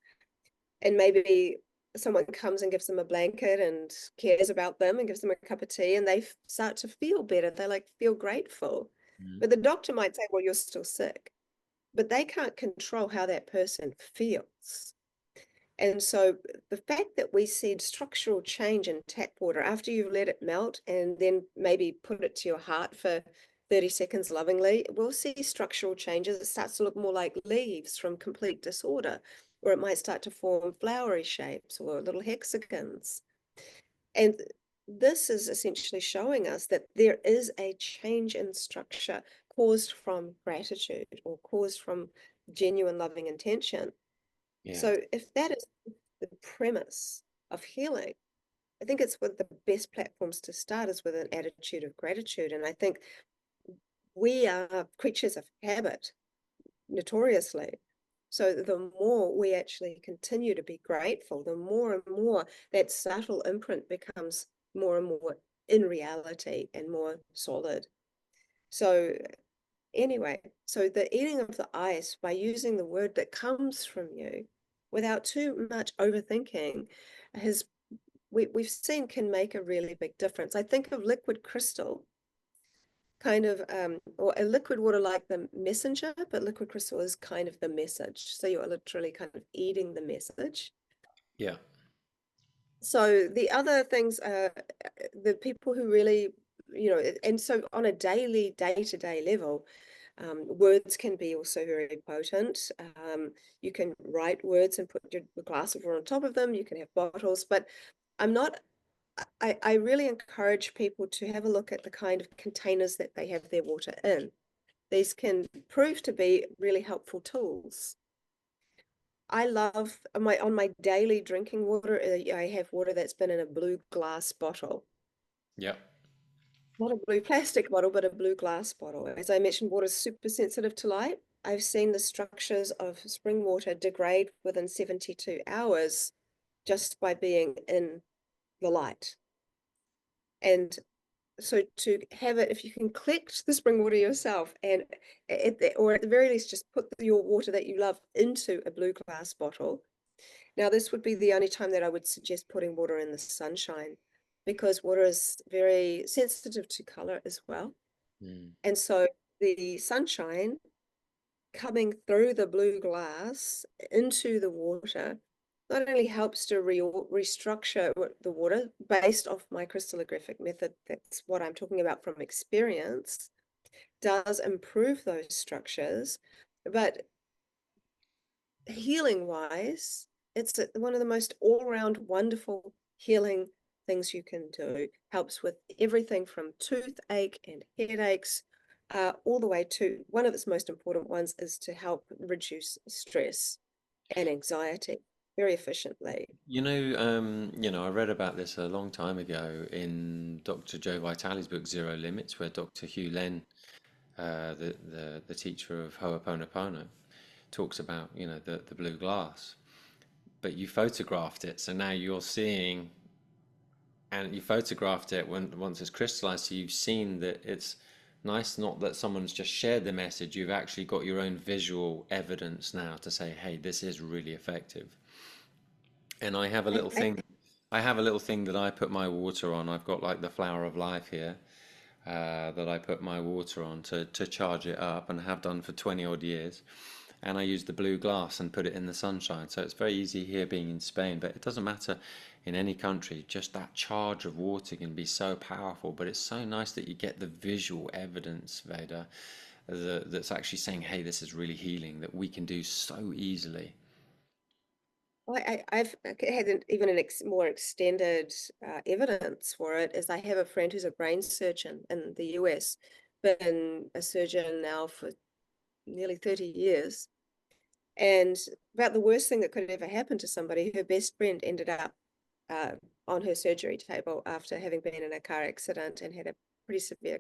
Speaker 1: and maybe someone comes and gives them a blanket and cares about them and gives them a cup of tea, and they start to feel better. They like feel grateful.
Speaker 2: Mm.
Speaker 1: But the doctor might say, well, you're still sick, but they can't control how that person feels. And so the fact that we see structural change in tap water after you've let it melt and then maybe put it to your heart for 30 seconds lovingly, we'll see structural changes. It starts to look more like leaves from complete disorder, or it might start to form flowery shapes or little hexagons. And this is essentially showing us that there is a change in structure caused from gratitude or caused from genuine loving intention.
Speaker 2: Yeah.
Speaker 1: So if that is the premise of healing, I think it's one of the best platforms to start is with an attitude of gratitude. And I think we are creatures of habit, notoriously. So the more we actually continue to be grateful, the more and more that subtle imprint becomes more and more in reality and more solid. So anyway, so the eating of the ice by using the word that comes from you without too much overthinking has we've seen can make a really big difference. I think of liquid crystal kind of or a liquid water like the messenger, but liquid crystal is kind of the message. So you're literally kind of eating the message.
Speaker 2: Yeah.
Speaker 1: So the other things are the people who really, and so on a daily, day-to-day level, words can be also very potent. You can write words and put your glass of water on top of them. You can have bottles, but I'm not, I really encourage people to have a look at the kind of containers that they have their water in. These can prove to be really helpful tools. I love on my daily drinking water, I have water that's been in a blue glass bottle.
Speaker 2: Yeah.
Speaker 1: Not a blue plastic bottle, but a blue glass bottle. As I mentioned, water is super sensitive to light. I've seen the structures of spring water degrade within 72 hours just by being in the light. And so to have it, if you can collect the spring water yourself and or at the very least just put your water that you love into a blue glass bottle. Now this would be the only time that I would suggest putting water in the sunshine because water is very sensitive to color as well.
Speaker 2: Mm.
Speaker 1: And so the sunshine coming through the blue glass into the water not only helps to restructure the water based off my crystallographic method, that's what I'm talking about from experience, does improve those structures, but healing wise, it's one of the most all-round wonderful healing things you can do. Helps with everything from toothache and headaches, all the way to one of its most important ones is to help reduce stress and anxiety very efficiently.
Speaker 2: I read about this a long time ago in Dr. Joe Vitale's book Zero Limits, where Dr. Hugh Len, the teacher of Ho'oponopono, talks about, the blue glass. But you photographed it, so now you're seeing, and you photographed it once it's crystallized, so you've seen that it's nice, not that someone's just shared the message, you've actually got your own visual evidence now to say, hey, this is really effective. And
Speaker 1: I
Speaker 2: I have a little thing that I put my water on. I've got like the flower of life here, that I put my water on to charge it up, and have done for 20 odd years. And I use the blue glass and put it in the sunshine. So it's very easy here being in Spain, but it doesn't matter in any country. Just that charge of water can be so powerful, but it's so nice that you get the visual evidence, Veda, that's actually saying, hey, this is really healing, that we can do so easily.
Speaker 1: I've had even an more extended evidence for it. Is I have a friend who's a brain surgeon in the US, been a surgeon now for nearly 30 years. And about the worst thing that could ever happen to somebody, her best friend ended up uh, on her surgery table after having been in a car accident and had a pretty severe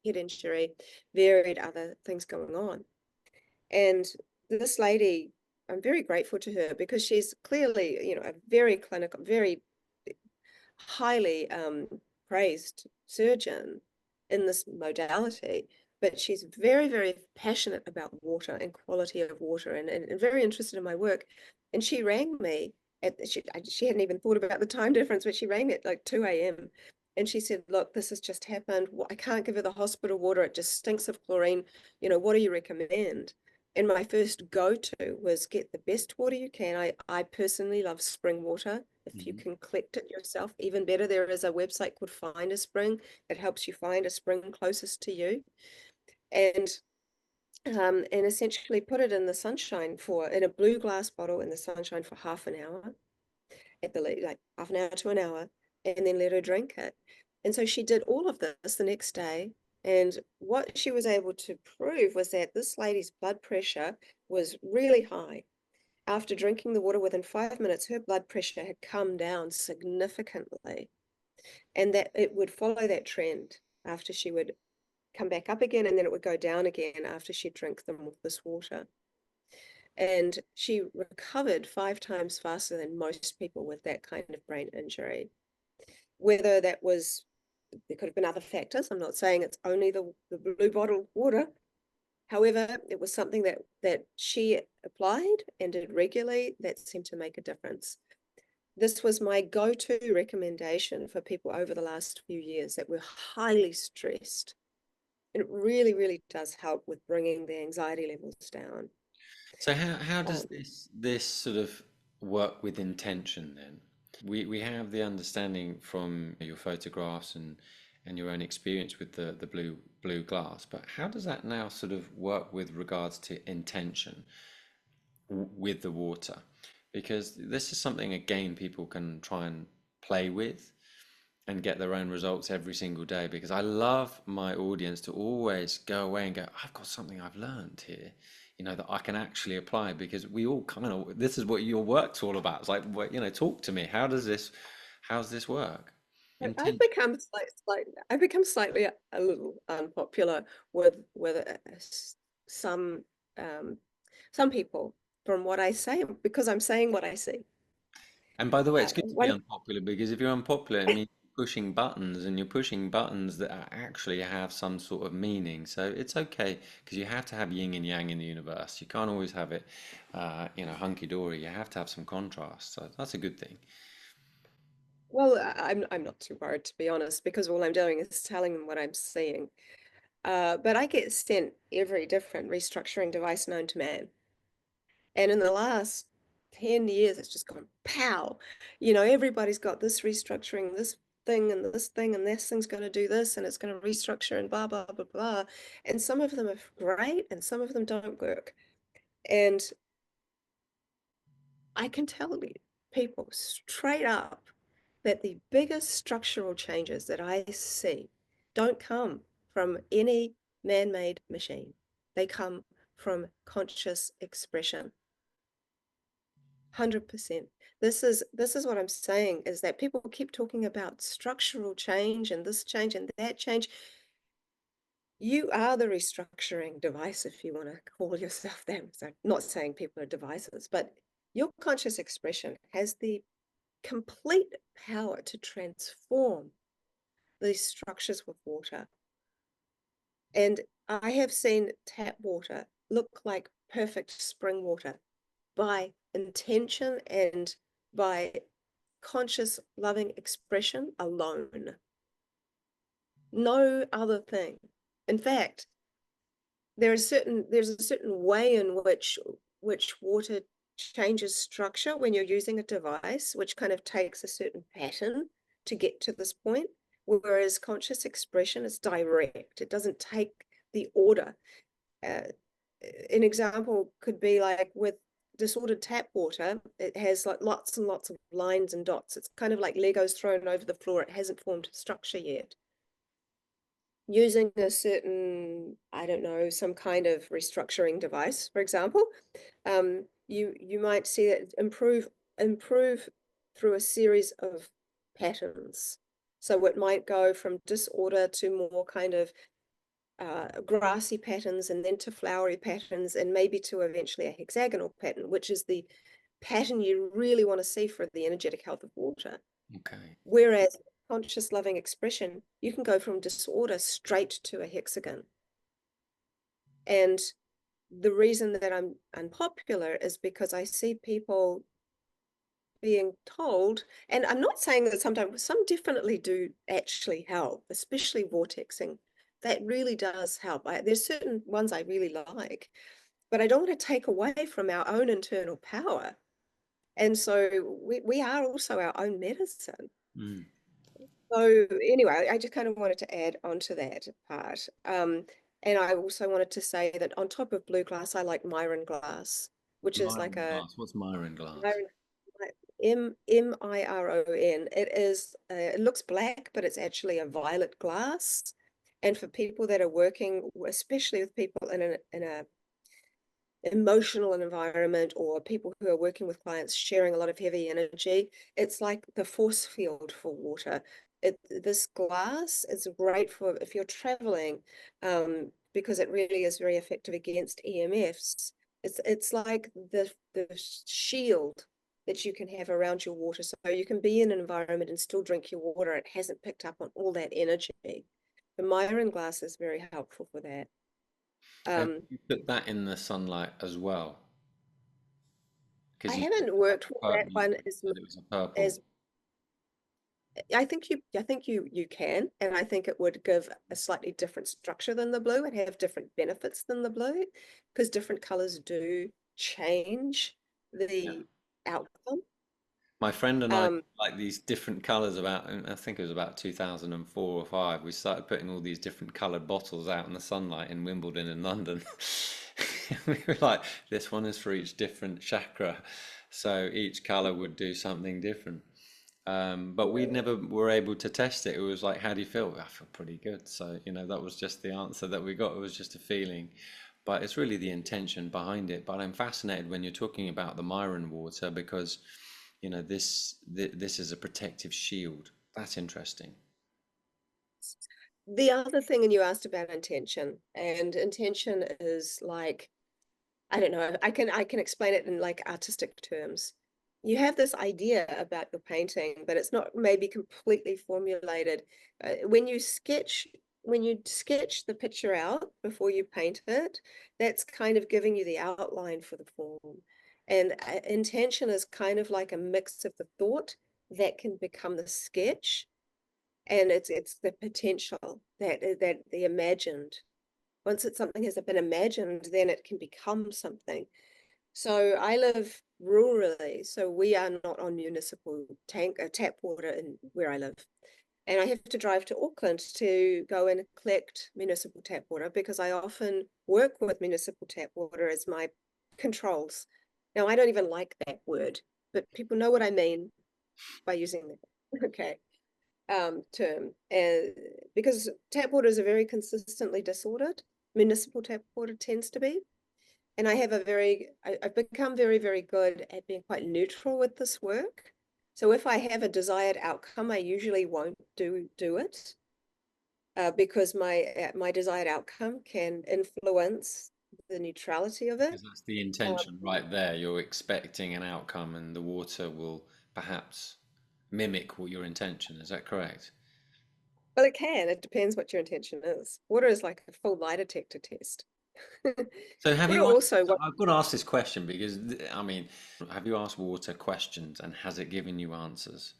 Speaker 1: head injury, varied other things going on. And this lady I'm very grateful to her because she's clearly, a very clinical, very highly praised surgeon in this modality, but she's very, very passionate about water and quality of water, and very interested in my work. And she rang me she hadn't even thought about the time difference, but she rang me at like 2 a.m. And she said, look, this has just happened. I can't give her the hospital water. It just stinks of chlorine. What do you recommend? And my first go-to was get the best water you can. I personally love spring water. If you
Speaker 2: Mhm.
Speaker 1: can collect it yourself, even better. There is a website called Find a Spring that helps you find a spring closest to you. And essentially put it in the sunshine in a blue glass bottle in the sunshine for half an hour, like half an hour to an hour, and then let her drink it. And so she did all of this the next day. And what she was able to prove was that this lady's blood pressure was really high. After drinking the water, within 5 minutes, her blood pressure had come down significantly, and that it would follow that trend after she would come back up again, and then it would go down again after she'd drink this water. And she recovered 5 times faster than most people with that kind of brain injury. Whether that was, there could have been other factors. I'm not saying it's only the blue bottle water. However, it was something that she applied and did regularly that seemed to make a difference. This was my go-to recommendation for people over the last few years that were highly stressed. And it really, really does help with bringing the anxiety levels down.
Speaker 2: So how does
Speaker 1: Um,
Speaker 2: this sort of work with intention then? We have the understanding from your photographs and your own experience with the blue glass, but how does that now sort of work with regards to intention with the water? Because this is something again people can try and play with and get their own results every single day, because I love my audience to always go away and go, I've got something I've learned here, that I can actually apply, because we all kind of, this is what your work's all about. It's like, talk to me. How's this work?
Speaker 1: I've
Speaker 2: Intention.
Speaker 1: become I've become slightly a little unpopular with some um, some people from what I say because I'm saying what I see.
Speaker 2: And by the way, it's good to be
Speaker 1: One
Speaker 2: unpopular, because if you're unpopular, it means you're pushing buttons, and you're pushing buttons that actually have some sort of meaning. So it's okay, because you have to have yin and yang in the universe. You can't always have it, hunky dory. You have to have some contrast. So that's a good thing.
Speaker 1: Well, I'm not too worried to be honest because all I'm doing is telling them what I'm seeing. But I get sent every different restructuring device known to man. And in the last 10 years, it's just gone pow. Everybody's got this restructuring, this thing, and this thing, and this thing's going to do this, and it's going to restructure, and blah, blah, blah, blah. And some of them are great, and some of them don't work. And I can tell people straight up that the biggest structural changes that I see don't come from any man-made machine. They come from conscious expression. 100%. This is what I'm saying is that people keep talking about structural change and this change and that change. You are the restructuring device, if you want to call yourself that. So I'm not saying people are devices, but your conscious expression has the complete power to transform these structures with water. And I have seen tap water look like perfect spring water by intention and by conscious loving expression alone. No other thing. In fact, there's a certain way in which water changes structure when you're using a device, which kind of takes a certain pattern to get to this point, whereas conscious expression is direct. It doesn't take the order. Uh, an example could be like with disordered tap water, it has like lots and lots of lines and dots. It's kind of like Legos thrown over the floor. It hasn't formed structure yet. Using a certain, I don't know, some kind of restructuring device, for example, you might see it improve through a series of patterns. So it might go from disorder to more kind of grassy patterns and then to flowery patterns and maybe to eventually a hexagonal pattern, which is the pattern you really want to see for the energetic health of water.
Speaker 2: Okay.
Speaker 1: Whereas conscious loving expression, you can go from disorder straight to a hexagon. And the reason that I'm unpopular is because I see people being told, and I'm not saying that sometimes, some definitely do actually help, especially vortexing. That really does help. There's certain ones I really like, but I don't want to take away from our own internal power. And so we are also our own medicine.
Speaker 2: Mm.
Speaker 1: So anyway, I just kind of wanted to add on to that part. And I also wanted to say that on top of blue glass, I like Myron glass, which is like
Speaker 2: Myron
Speaker 1: a
Speaker 2: glass. What's Myron glass?
Speaker 1: Myron, Miron. It is, it looks black, but it's actually a violet glass. And for people that are working, especially with people in a emotional environment or people who are working with clients sharing a lot of heavy energy, it's like the force field for water. This glass is great for if you're traveling, because it really is very effective against EMFs. It's like the shield that you can have around your water, so you can be in an environment and still drink your water. It hasn't picked up on all that energy. The Myron glass is very helpful for that.
Speaker 2: And
Speaker 1: Um,
Speaker 2: you put that in the sunlight as well,
Speaker 1: I
Speaker 2: because you said
Speaker 1: haven't worked with that
Speaker 2: you
Speaker 1: one
Speaker 2: said it was a purple.
Speaker 1: as I think you can, and I think it would give a slightly different structure than the blue and have different benefits than the blue, because different colors do change
Speaker 2: Yeah.
Speaker 1: the outcome.
Speaker 2: My friend and I
Speaker 1: Um,
Speaker 2: like these different colors about, I think it was about 2004 or 5. We started putting all these different colored bottles out in the sunlight in Wimbledon in London. We were like, this one is for each different chakra. So each color would do something different. But we never were able to test it. It was like, how do you feel? I feel pretty good. So, that was just the answer that we got. It was just a feeling. But it's really the intention behind it. But I'm fascinated when you're talking about the Myron water because, this is a protective shield. That's interesting.
Speaker 1: the other thing, and you asked about intention, and intention is like, I don't know, I can explain it in like artistic terms. You have this idea about your painting, but it's not maybe completely formulated. When you sketch the picture out before you paint it, that's kind of giving you the outline for the form. And intention is kind of like a mix of the thought that can become the sketch, and it's the potential that the imagined. Once it's something has been imagined, then it can become something. So I live rurally, so we are not on municipal tap water in where I live. And I have to drive to Auckland to go and collect municipal tap water because I often work with municipal tap water as my controls. Now, I don't even like that word, but people know what I mean by using that. Okay. Term. Because tap water is a very consistently disordered. Municipal tap water tends to be. And I've become very, very good at being quite neutral with this work. So if I have a desired outcome, I usually won't do it, because my desired outcome can influence the neutrality of it.
Speaker 2: Because that's the
Speaker 1: Um,
Speaker 2: intention right there. You're expecting an outcome, and the water will perhaps mimic what your intention. Is that correct?
Speaker 1: well, it can. It depends what your intention is. Water is like a full lie detector test.
Speaker 2: So have
Speaker 1: Water
Speaker 2: you asked,
Speaker 1: also,
Speaker 2: so
Speaker 1: what
Speaker 2: I've got to ask this question because I mean, have you asked water questions and has it given you answers?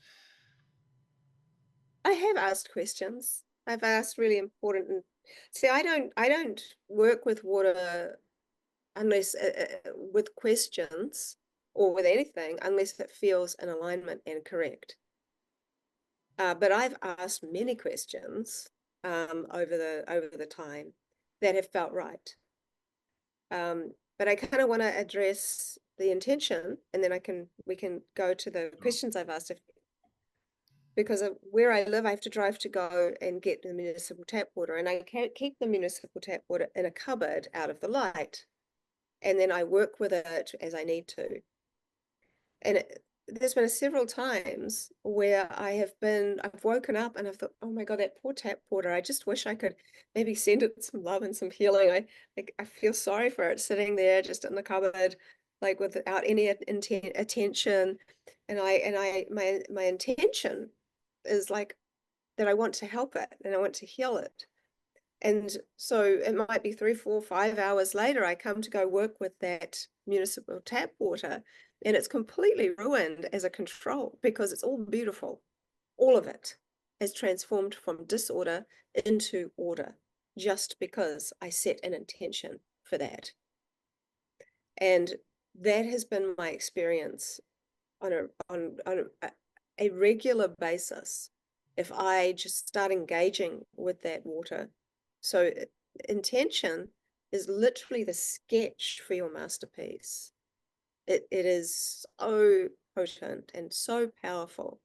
Speaker 1: I have asked questions. I've asked really important. And see, I don't work with water unless with questions or with anything unless it feels in alignment and correct. But I've asked many questions over the time that have felt right. But I kind of want to address the intention, and then we can go to the questions I've asked. Because of where I live, I have to drive to go and get the municipal tap water, and I can't keep the municipal tap water in a cupboard out of the light. And then I work with it as I need to. And there's been several times where I've woken up and I've thought, oh my God, that poor tap water. I just wish I could maybe send it some love and some healing. I feel sorry for it sitting there just in the cupboard, like without any attention. My intention is like that I want to help it and I want to heal it. And so it might be 3, 4, 5 hours later, I come to go work with that municipal tap water, and it's completely ruined as a control because it's all beautiful. All of it has transformed from disorder into order just because I set an intention for that. And that has been my experience on a regular basis if I just start engaging with that water. So intention is literally the sketch for your masterpiece. It is so potent and so powerful,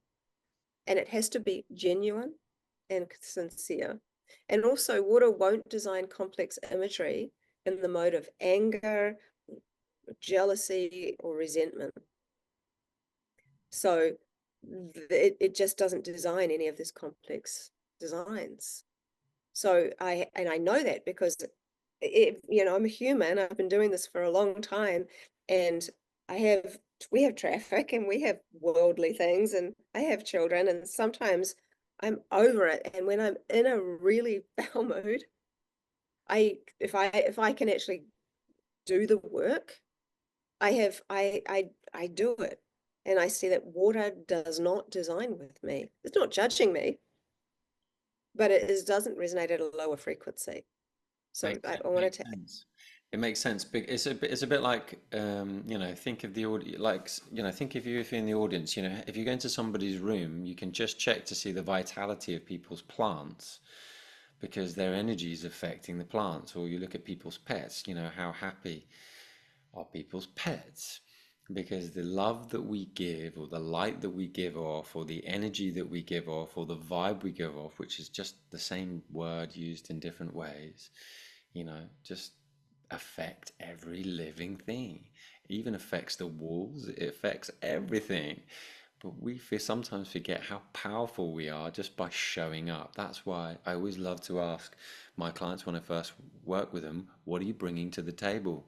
Speaker 1: and it has to be genuine and sincere. And also, water won't design complex imagery in the mode of anger, jealousy, or resentment. So it just doesn't design any of these complex designs. So I know that because I'm a human. I've been doing this for a long time, and we have traffic and we have worldly things, and I have children, and sometimes I'm over it. And when I'm in a really foul mood, if I can actually do the work, I do it. And I see that water does not design with me. It's not judging me, but doesn't resonate at a lower frequency. So I want
Speaker 2: Makes
Speaker 1: to,
Speaker 2: sense. It makes sense. It's a bit like think of the audience, like think of you if you're in the audience. If you go into somebody's room, you can just check to see the vitality of people's plants because their energy is affecting the plants. Or you look at people's pets, how happy are people's pets? Because the love that we give, or the light that we give off, or the energy that we give off, or the vibe we give off, which is just the same word used in different ways, just affect every living thing. It even affects the walls, it affects everything. But sometimes forget how powerful we are just by showing up. That's why I always love to ask my clients when I first work with them, what are you bringing to the table?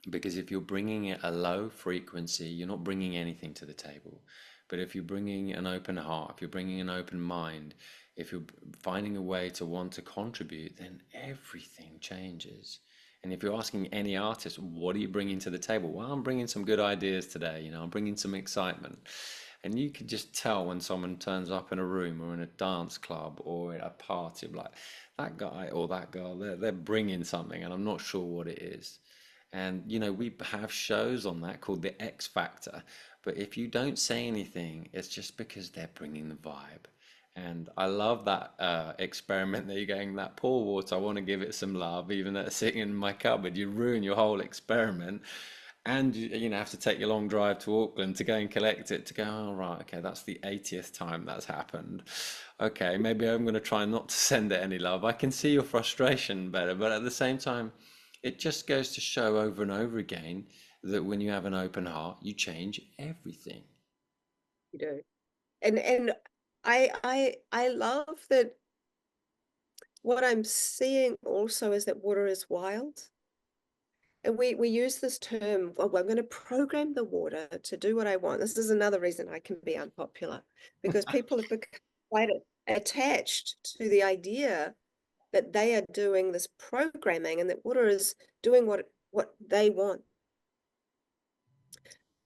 Speaker 2: Because if you're bringing it a low frequency, you're not bringing anything to the table. But if you're bringing an open heart, if you're bringing an open mind, if you're finding a way to want to contribute, then everything changes. And if you're asking any artist, what are you bringing to the table? Well, I'm bringing some good ideas today. I'm bringing some excitement. And you can just tell when someone turns up in a room or in a dance club or at a party, like that guy or that girl, they're bringing something, and I'm not sure what it is. And we have shows on that called the X Factor. But if you don't say anything, it's just because they're bringing the vibe. And I love that experiment that you're going, that poor water, I want to give it some love, even though it's sitting in my cupboard. You ruin your whole experiment. And you have to take your long drive to Auckland to go and collect it, to go, oh, right, okay, that's the 80th time that's happened. Okay, maybe I'm going to try not to send it any love. I can see your frustration better, but at the same time, it just goes to show over and over again that when you have an open heart, you change everything.
Speaker 1: you do. And I love that what I'm seeing also is that water is wild. And we use this term, well, I'm going to program the water to do what I want. This is another reason I can be unpopular, because people have become quite attached to the idea that they are doing this programming and that water is doing what they want.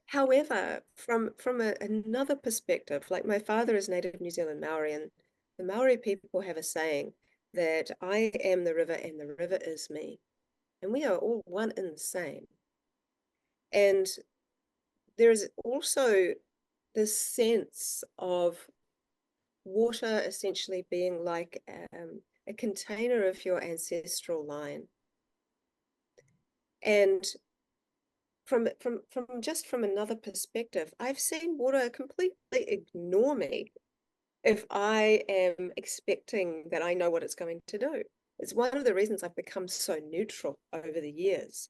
Speaker 1: However, from another perspective, like my father is native New Zealand Maori, and the Maori people have a saying that I am the river and the river is me. And we are all one and the same. And there is also this sense of water essentially being like a container of your ancestral line. And from another perspective, I've seen water completely ignore me if I am expecting that I know what it's going to do. It's one of the reasons I've become so neutral over the years.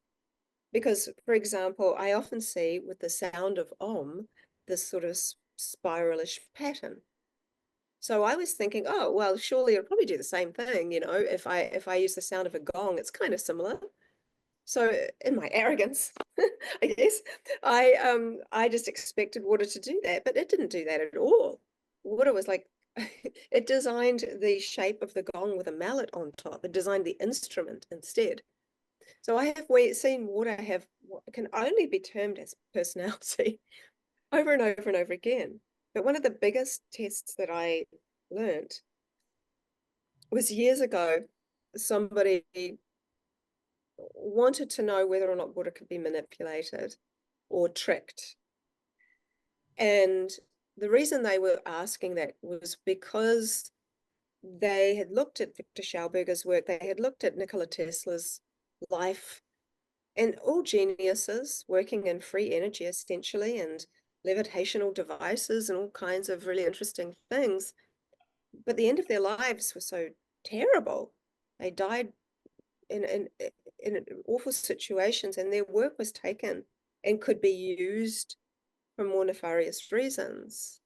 Speaker 1: Because, for example, I often see with the sound of Om, this sort of spiralish pattern. So I was thinking, oh, well, surely it'll probably do the same thing, if I use the sound of a gong, it's kind of similar. So in my arrogance, I guess, I just expected water to do that, but it didn't do that at all. Water was like it designed the shape of the gong with a mallet on top. It designed the instrument instead. So I have seen water have what can only be termed as personality over and over and over again. But one of the biggest tests that I learned was years ago. Somebody wanted to know whether or not water could be manipulated or tricked. And the reason they were asking that was because they had looked at Victor Schauberger's work, they had looked at Nikola Tesla's life, and all geniuses working in free energy essentially, and levitational devices and all kinds of really interesting things. But the end of their lives was so terrible. They died in awful situations, and their work was taken and could be used for more nefarious reasons.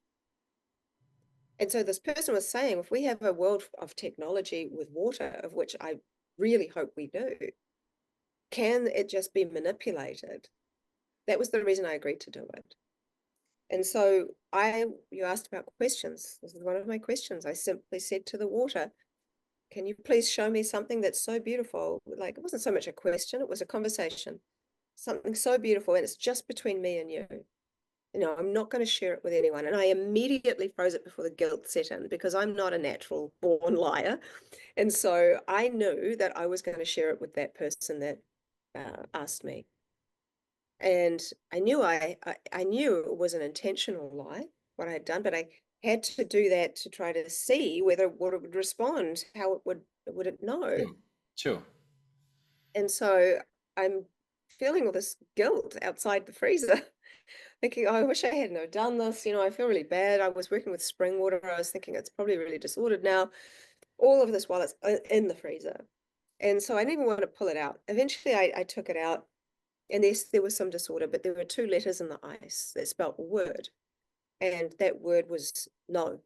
Speaker 1: And so this person was saying, if we have a world of technology with water, of which I really hope we do, can it just be manipulated? That was the reason I agreed to do it. And so you asked about questions. This is one of my questions. I simply said to the water, can you please show me something that's so beautiful? Like, it wasn't so much a question, it was a conversation. Something so beautiful, and it's just between me and you. I'm not going to share it with anyone. And I immediately froze it before the guilt set in, because I'm not a natural born liar. And so I knew that I was going to share it with that person that asked me. And I knew it was an intentional lie, what I had done, but I had to do that to try to see whether water would respond, how would it know.
Speaker 2: Sure. Sure.
Speaker 1: And so I'm feeling all this guilt outside the freezer, thinking, oh, I wish I hadn't have done this. I feel really bad. I was working with spring water. I was thinking it's probably really disordered now. All of this while it's in the freezer. And so I didn't even want to pull it out. Eventually, I took it out, and there was some disorder, but there were two letters in the ice that spelt a word, and that word was no.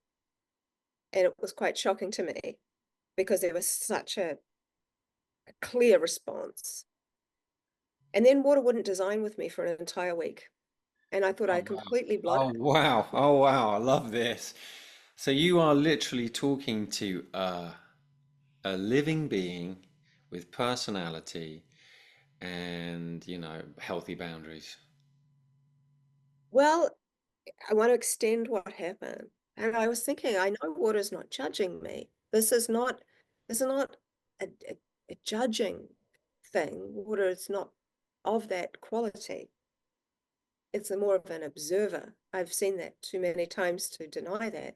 Speaker 1: And it was quite shocking to me, because there was such a clear response. And then water wouldn't design with me for an entire week. And I thought
Speaker 2: Oh
Speaker 1: I
Speaker 2: wow.
Speaker 1: completely blown
Speaker 2: Oh
Speaker 1: it.
Speaker 2: wow. Oh wow. I love this. So you are literally talking to a living being with personality and, healthy boundaries.
Speaker 1: Well, I want to extend what happened. And I was thinking, I know water's not judging me. This is not a judging thing. Water is not of that quality. It's more of an observer. I've seen that too many times to deny that.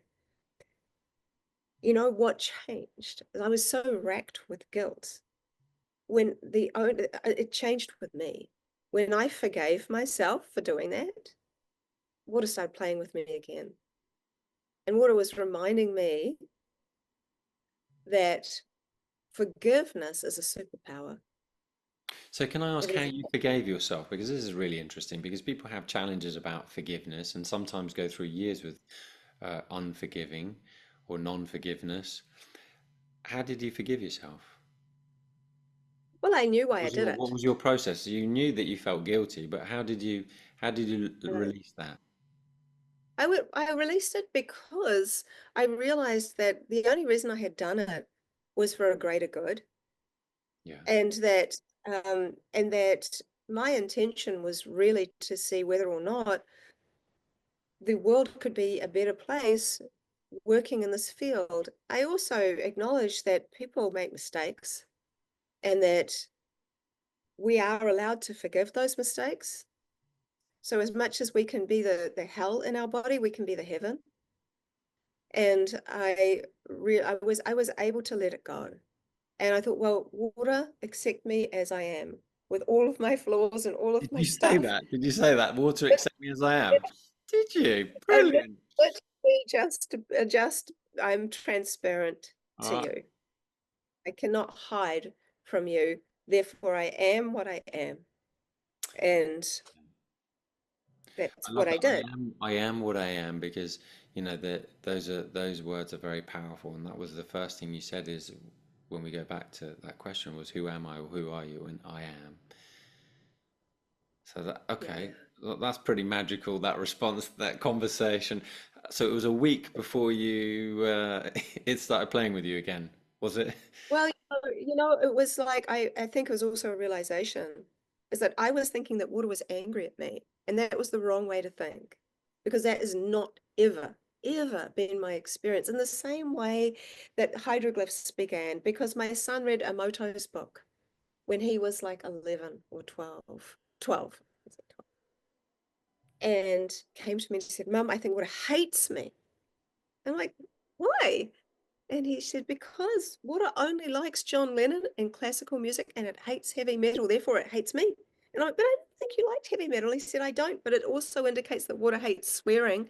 Speaker 1: You know what changed? I was so racked with guilt when it changed with me. When I forgave myself for doing that, water started playing with me again. And water was reminding me that forgiveness is a superpower.
Speaker 2: So can I ask
Speaker 1: It
Speaker 2: how
Speaker 1: is.
Speaker 2: you forgave yourself? Because this is really interesting because people have challenges about forgiveness and sometimes go through years with unforgiving or non-forgiveness. How did you forgive yourself?
Speaker 1: Well, I knew
Speaker 2: What
Speaker 1: why I
Speaker 2: was
Speaker 1: did
Speaker 2: what
Speaker 1: it.
Speaker 2: was your process? You knew that you felt guilty, but how did you
Speaker 1: Uh,
Speaker 2: release that?
Speaker 1: I released it because I realized that the only reason I had done it was for a greater good,
Speaker 2: Yeah.
Speaker 1: and that my intention was really to see whether or not the world could be a better place working in this field. I also acknowledge that people make mistakes, and that we are allowed to forgive those mistakes. So as much as we can be the hell in our body, we can be the heaven. And I was able to let it go. And I thought, well, water, accept me as I am, with all of my flaws and all of
Speaker 2: Did
Speaker 1: my
Speaker 2: you say
Speaker 1: stuff.
Speaker 2: that? Did you say that? Water,
Speaker 1: But
Speaker 2: accept me as I am. Did you?
Speaker 1: I'm
Speaker 2: Brilliant.
Speaker 1: literally just I'm transparent to
Speaker 2: Uh,
Speaker 1: you. I cannot hide from you. Therefore, I am what I am. And that's
Speaker 2: I
Speaker 1: what
Speaker 2: love
Speaker 1: I
Speaker 2: that.
Speaker 1: did.
Speaker 2: I am what I am because those words are very powerful, and that was the first thing you said is when we go back to that question was who am I or who are you? And I am. So that
Speaker 1: Yeah.
Speaker 2: okay, that's pretty magical, that response, that conversation. So it was a week before you it started playing with you again, was it?
Speaker 1: Well, it was like I think it was also a realization is that I was thinking that water was angry at me, and that was the wrong way to think, because that is not ever, ever been my experience. In the same way that hieroglyphs began, because my son read Emoto's book when he was like 11 or 12, 12, and came to me and said, Mum, I think water hates me. I'm like, why? And he said, because water only likes John Lennon and classical music and it hates heavy metal, therefore it hates me. And I'm like, but I don't think you liked heavy metal. He said, I don't, but it also indicates that water hates swearing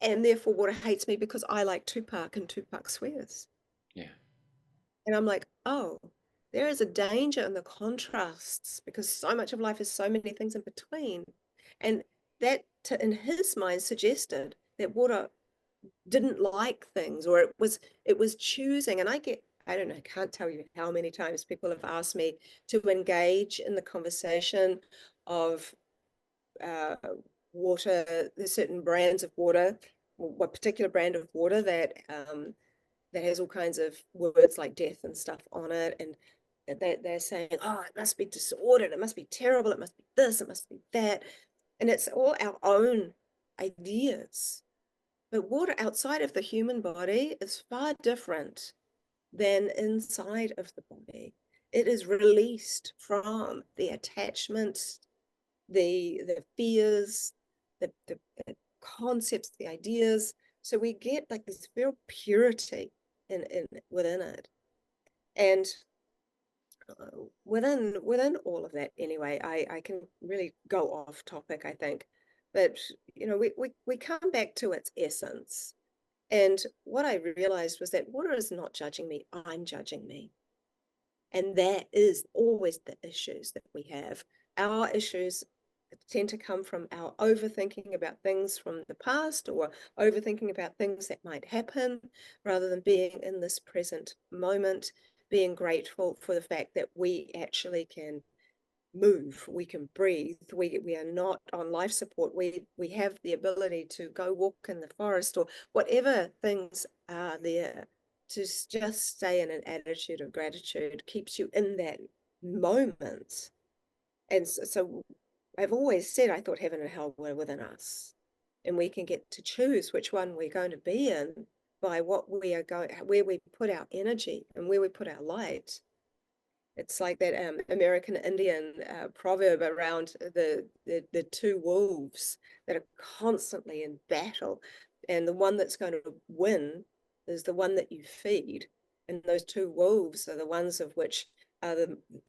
Speaker 1: and therefore water hates me because I like Tupac and Tupac swears.
Speaker 2: Yeah.
Speaker 1: And I'm like, oh, there is a danger in the contrasts because so much of life is so many things in between. And that, in his mind, suggested that water didn't like things, or it was choosing. And I don't know, I can't tell you how many times people have asked me to engage in the conversation of uh, water. There's certain brands of water, what particular brand of water that has all kinds of words like death and stuff on it, and they're saying, oh, it must be disordered, it must be terrible, it must be this, it must be that, and it's all our own ideas. But water outside of the human body is far different than inside of the body. It is released from the attachments, the fears, the concepts, the ideas. So we get like this real purity in within it. And within all of that anyway, I can really go off topic, I think. But we come back to its essence. And what I realized was that water is not judging me, I'm judging me. And that is always the issues that we have. Our issues tend to come from our overthinking about things from the past or overthinking about things that might happen rather than being in this present moment, being grateful for the fact that we actually can move, we can breathe, we are not on life support, we have the ability to go walk in the forest or whatever things are there. To just stay in an attitude of gratitude keeps you in that moment. And so I've always said I thought heaven and hell were within us, and we can get to choose which one we're going to be in by what we are going, where we put our energy and where we put our light. It's like that American Indian proverb around the two wolves that are constantly in battle, and the one that's going to win is the one that you feed, and those two wolves are the ones of which are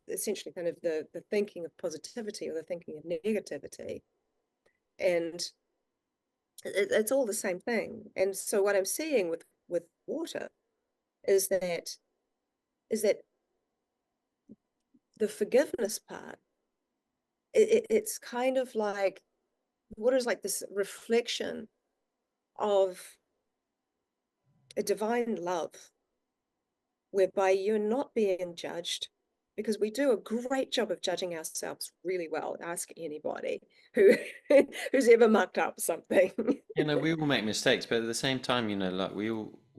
Speaker 1: essentially kind of the thinking of positivity or the thinking of negativity, and it's all the same thing. And so what I'm seeing with water is that the forgiveness part, it's kind of like water is like this reflection of a divine love whereby you're not being judged, because we do a great job of judging ourselves really well. Ask anybody who who's ever mucked up something.
Speaker 2: We all make mistakes, but at the same time, like we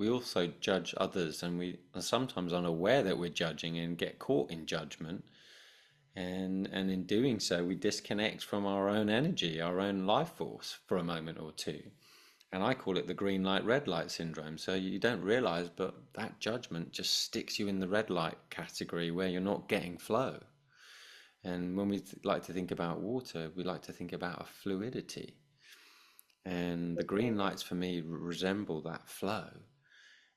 Speaker 2: also judge others, and we are sometimes unaware that we're judging and get caught in judgment. And in doing so, we disconnect from our own energy, our own life force for a moment or two. And I call it the green light, red light syndrome. So you don't realize, but that judgment just sticks you in the red light category where you're not getting flow. And when we like to think about water, we like to think about a fluidity. And the green lights for me resemble that flow.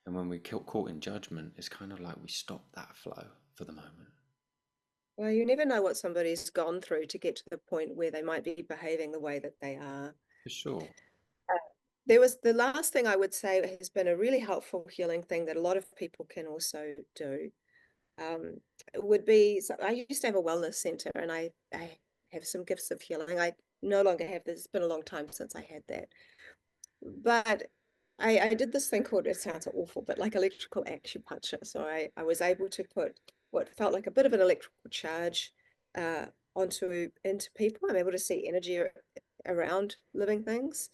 Speaker 2: And when we get caught in judgment, it's kind of like we stop that flow for the moment.
Speaker 1: Well, you never know what somebody's gone through to get to the point where they might be behaving the way that they are.
Speaker 2: For sure.
Speaker 1: There was the last thing I would say has been a really helpful healing thing that a lot of people can also do. Um, would be, so I used to have a wellness center, and I have some gifts of healing. I no longer have this. It's been a long time since I had that. But I did this thing called, it sounds awful, but like electrical acupuncture. So I was able to put what felt like a bit of an electrical charge uh, into people. I'm able to see energy around living things.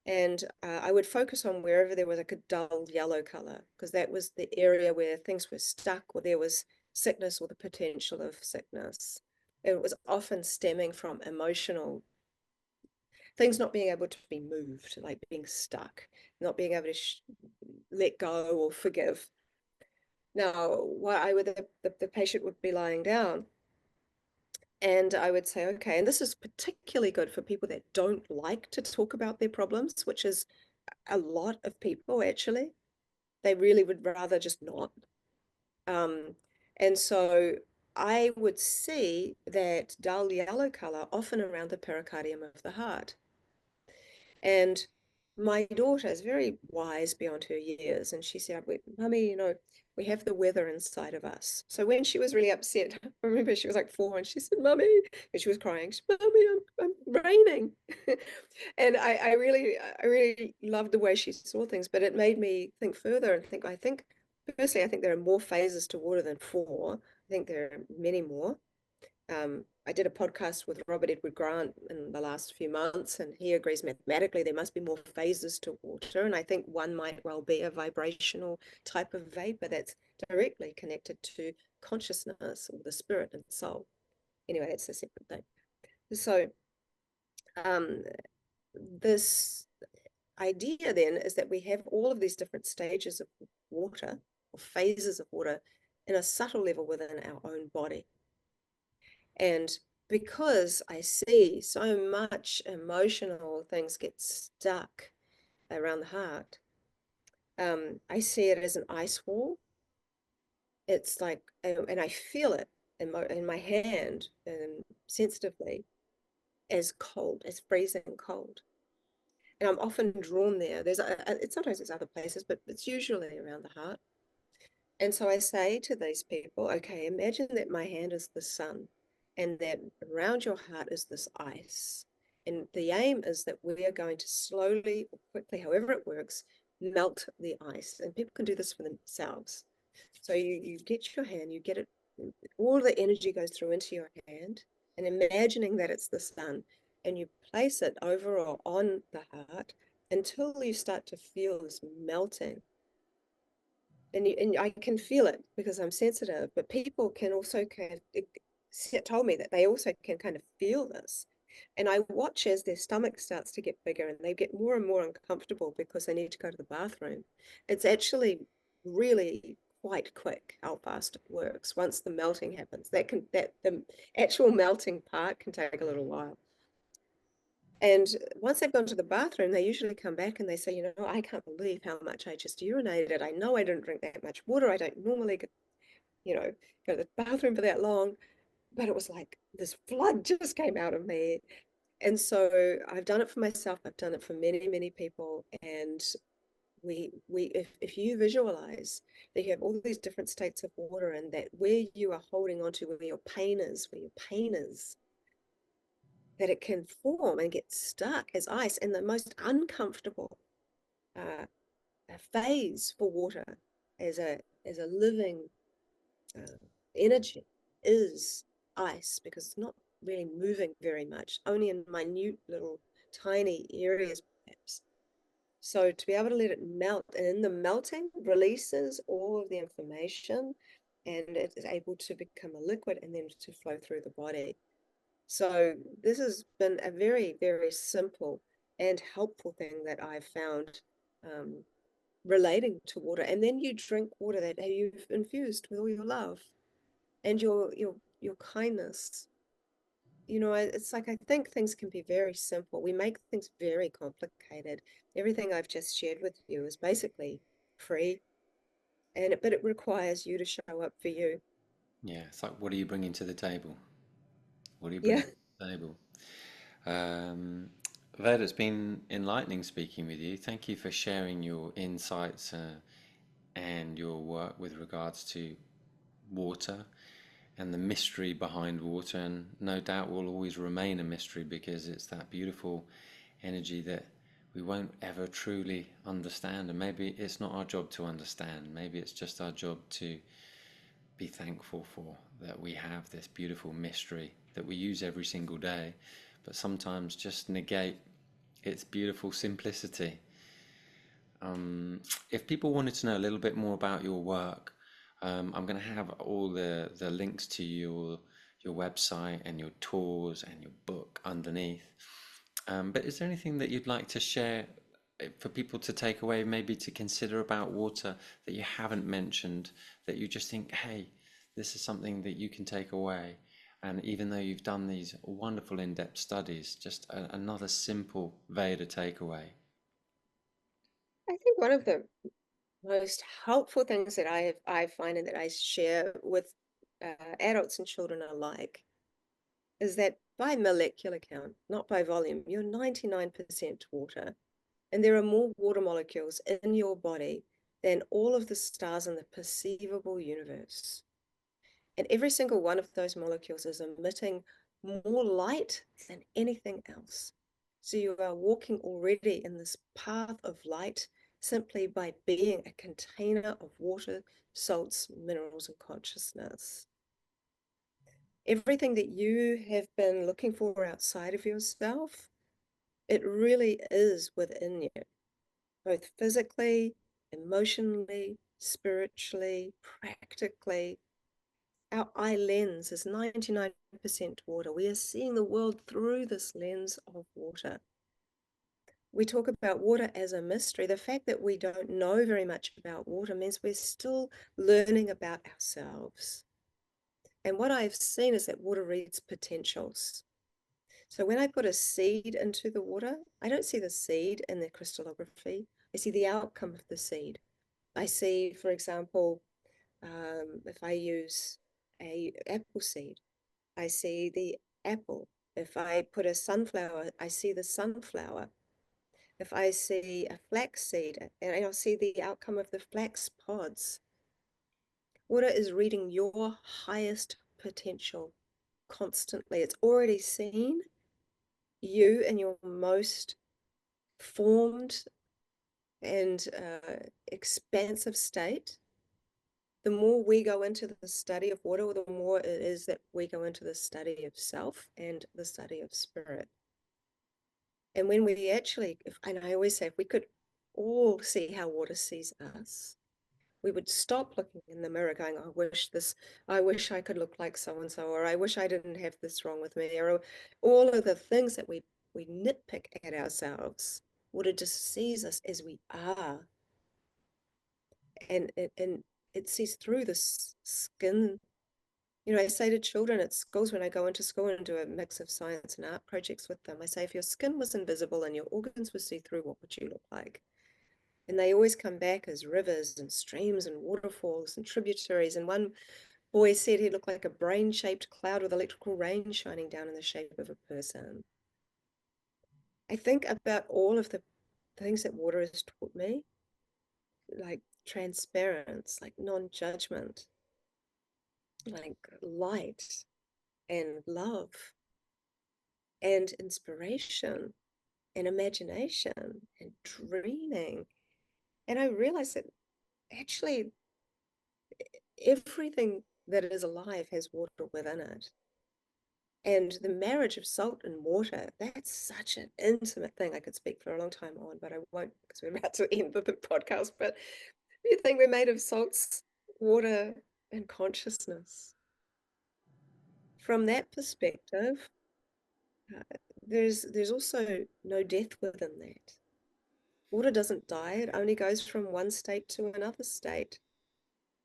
Speaker 1: And I would focus on wherever there was like a dull yellow color, because that was the area where things were stuck or there was sickness or the potential of sickness. It was often stemming from emotional things not being able to be moved, like being stuck, not being able to let go or forgive. Now, what I would the patient would be lying down, and I would say, okay, and this is particularly good for people that don't like to talk about their problems, which is a lot of people actually. They really would rather just not. Um, and so I would see that dull yellow color often around the pericardium of the heart. And my daughter is very wise beyond her years. And she said, Mummy, we have the weather inside of us. So when she was really upset, I remember she was like 4 and she said, Mummy, and she was crying, she said, Mummy, I'm raining. And I really loved the way she saw things, but it made me think further and think, firstly, I think there are more phases to water than four. I think there are many more. I did a podcast with Robert Edward Grant in the last few months, and he agrees mathematically there must be more phases to water. And I think one might well be a vibrational type of vapor that's directly connected to consciousness or the spirit and soul. Anyway, that's a separate thing. So, um, this idea then is that we have all of these different stages of water or phases of water in a subtle level within our own body. And because I see so much emotional things get stuck around the heart, I see it as an ice wall. It's like, and I feel it in my hand and sensitively as cold, as freezing cold. And I'm often drawn there. Sometimes it's other places, but it's usually around the heart. And so I say to these people, okay, imagine that my hand is the sun and that around your heart is this ice. And the aim is that we are going to slowly or quickly, however it works, melt the ice. And people can do this for themselves. So you get your hand, you get it, all the energy goes through into your hand, and imagining that it's the sun, and you place it over or on the heart until you start to feel this melting and I can feel it because I'm sensitive, but people can also told me that they also can kind of feel this. And I watch as their stomach starts to get bigger and they get more and more uncomfortable because they need to go to the bathroom. It's actually really quite quick how fast it works once the melting happens. That the actual melting part can take a little while. And once they've gone to the bathroom, they usually come back and they say, I can't believe how much I just urinated. I know I didn't drink that much water. I don't normally you know, go to the bathroom for that long, but it was like this flood just came out of me. And so I've done it for myself. I've done it for many, many people. And if you visualize that you have all these different states of water and that where you are holding on to, where your pain is, that it can form and get stuck as ice. And the most uncomfortable uh, phase for water as a living uh, energy is ice because it's not really moving very much, only in minute little tiny areas perhaps. So to be able to let it melt, and in the melting releases all of the information and it is able to become a liquid and then to flow through the body. So this has been a very, very simple and helpful thing that I've found um, relating to water. And then you drink water that you've infused with all your love and your kindness. It's like I think things can be very simple. We make things very complicated. Everything I've just shared with you is basically free, but it requires you to show up for you.
Speaker 2: Yeah, it's like, what are you bringing to the table? What are you
Speaker 1: Yeah.
Speaker 2: bringing to the table? Um, Ved, it's been enlightening speaking with you. Thank you for sharing your insights and your work with regards to water and the mystery behind water, and no doubt will always remain a mystery because it's that beautiful energy that we won't ever truly understand. And maybe it's not our job to understand, maybe it's just our job to be thankful for that we have this beautiful mystery that we use every single day, but sometimes just negate its beautiful simplicity. If people wanted to know a little bit more about your work, I'm going to have all the links to your website and your tours and your book underneath. But is there anything that you'd like to share for people to take away, maybe to consider about water that you haven't mentioned, that you just think, hey, this is something that you can take away? And even though you've done these wonderful in-depth studies, just another simple Veda takeaway.
Speaker 1: I think one of the most helpful things that I find and that I share with adults and children alike is that by molecular count, not by volume, you're 99% water. And there are more water molecules in your body than all of the stars in the perceivable universe. And every single one of those molecules is emitting more light than anything else. So you are walking already in this path of light simply by being a container of water, salts, minerals, and consciousness. Everything that you have been looking for outside of yourself, it really is within you, both physically, emotionally, spiritually, practically. Our eye lens is 99% water. We are seeing the world through this lens of water. We talk about water as a mystery. The fact that we don't know very much about water means we're still learning about ourselves. And what I've seen is that water reads potentials. So when I put a seed into the water, I don't see the seed in the crystallography. I see the outcome of the seed. I see, for example, if I use a apple seed, I see the apple. If I put a sunflower, I see the sunflower. If I see a flax seed, and I'll see the outcome of the flax pods. Water is reading your highest potential constantly. It's already seen you in your most formed and expansive state. The more we go into the study of water, the more it is that we go into the study of self and the study of spirit. And when we actually, and I always say, if we could all see how water sees us, we would stop looking in the mirror going, I wish I could look like so-and-so, or I wish I didn't have this wrong with me, or all of the things that we nitpick at ourselves. Water just sees us as we are. And it sees through the skin. You know, I say to children at schools when I go into school and do a mix of science and art projects with them, I say, if your skin was invisible and your organs were see-through, what would you look like? And they always come back as rivers and streams and waterfalls and tributaries. And one boy said he looked like a brain-shaped cloud with electrical rain shining down in the shape of a person. I think about all of the things that water has taught me, like transparency, like non-judgment, like light and love and inspiration and imagination and dreaming. And I realized that actually everything that is alive has water within it. And the marriage of salt and water, that's such an intimate thing. I could speak for a long time on, but I won't because we're about to end the podcast. But you think we're made of salts, water, and consciousness. From that perspective, there's also no death within that. Water doesn't die, it only goes from one state to another state.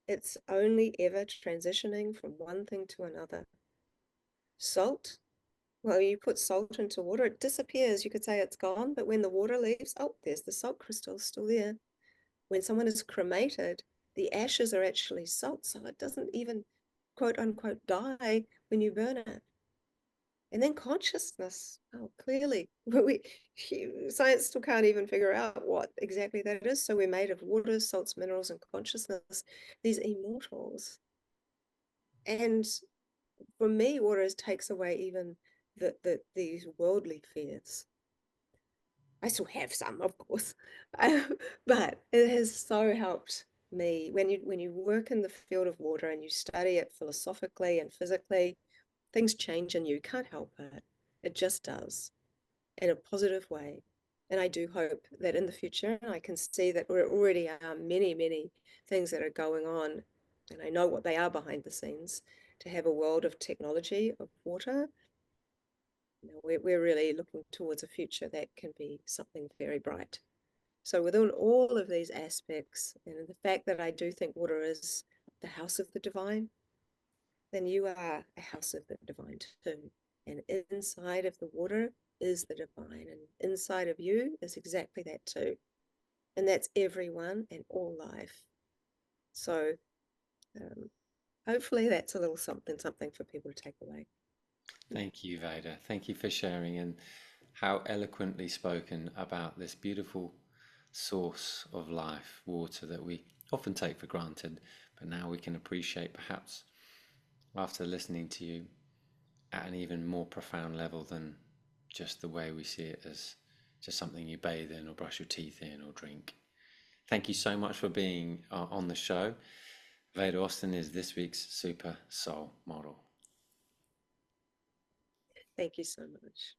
Speaker 1: It's only ever transitioning from one thing to another. Salt, well, you put salt into water, it disappears. You could say it's gone, but when the water leaves, oh, there's the salt crystal still there. When someone is cremated, the ashes are actually salt, so it doesn't even quote unquote die when you burn it. And then consciousness, oh, clearly, science still can't even figure out what exactly that is. So we're made of water, salts, minerals, and consciousness, these immortals. And for me, water takes away even these worldly fears. I still have some, of course, but it has so helped me. When you work in the field of water and you study it philosophically and physically, things change and you can't help it. It just does in a positive way. And I do hope that in the future, I can see that there already are many, many things that are going on, and I know what they are behind the scenes, to have a world of technology of water. We're really looking towards a future that can be something very bright. So within all of these aspects, and the fact that I do think water is the house of the divine, then you are a house of the divine too. And inside of the water is the divine, and inside of you is exactly that too. And that's everyone and all life. So um, hopefully that's a little something for people to take away.
Speaker 2: Thank you, Veda. Thank you for sharing and how eloquently spoken about this beautiful source of life, water that we often take for granted, but now we can appreciate perhaps after listening to you at an even more profound level than just the way we see it as just something you bathe in or brush your teeth in or drink. Thank you so much for being on the show. Veda Austin is this week's Super Soul Model.
Speaker 1: Thank you so much.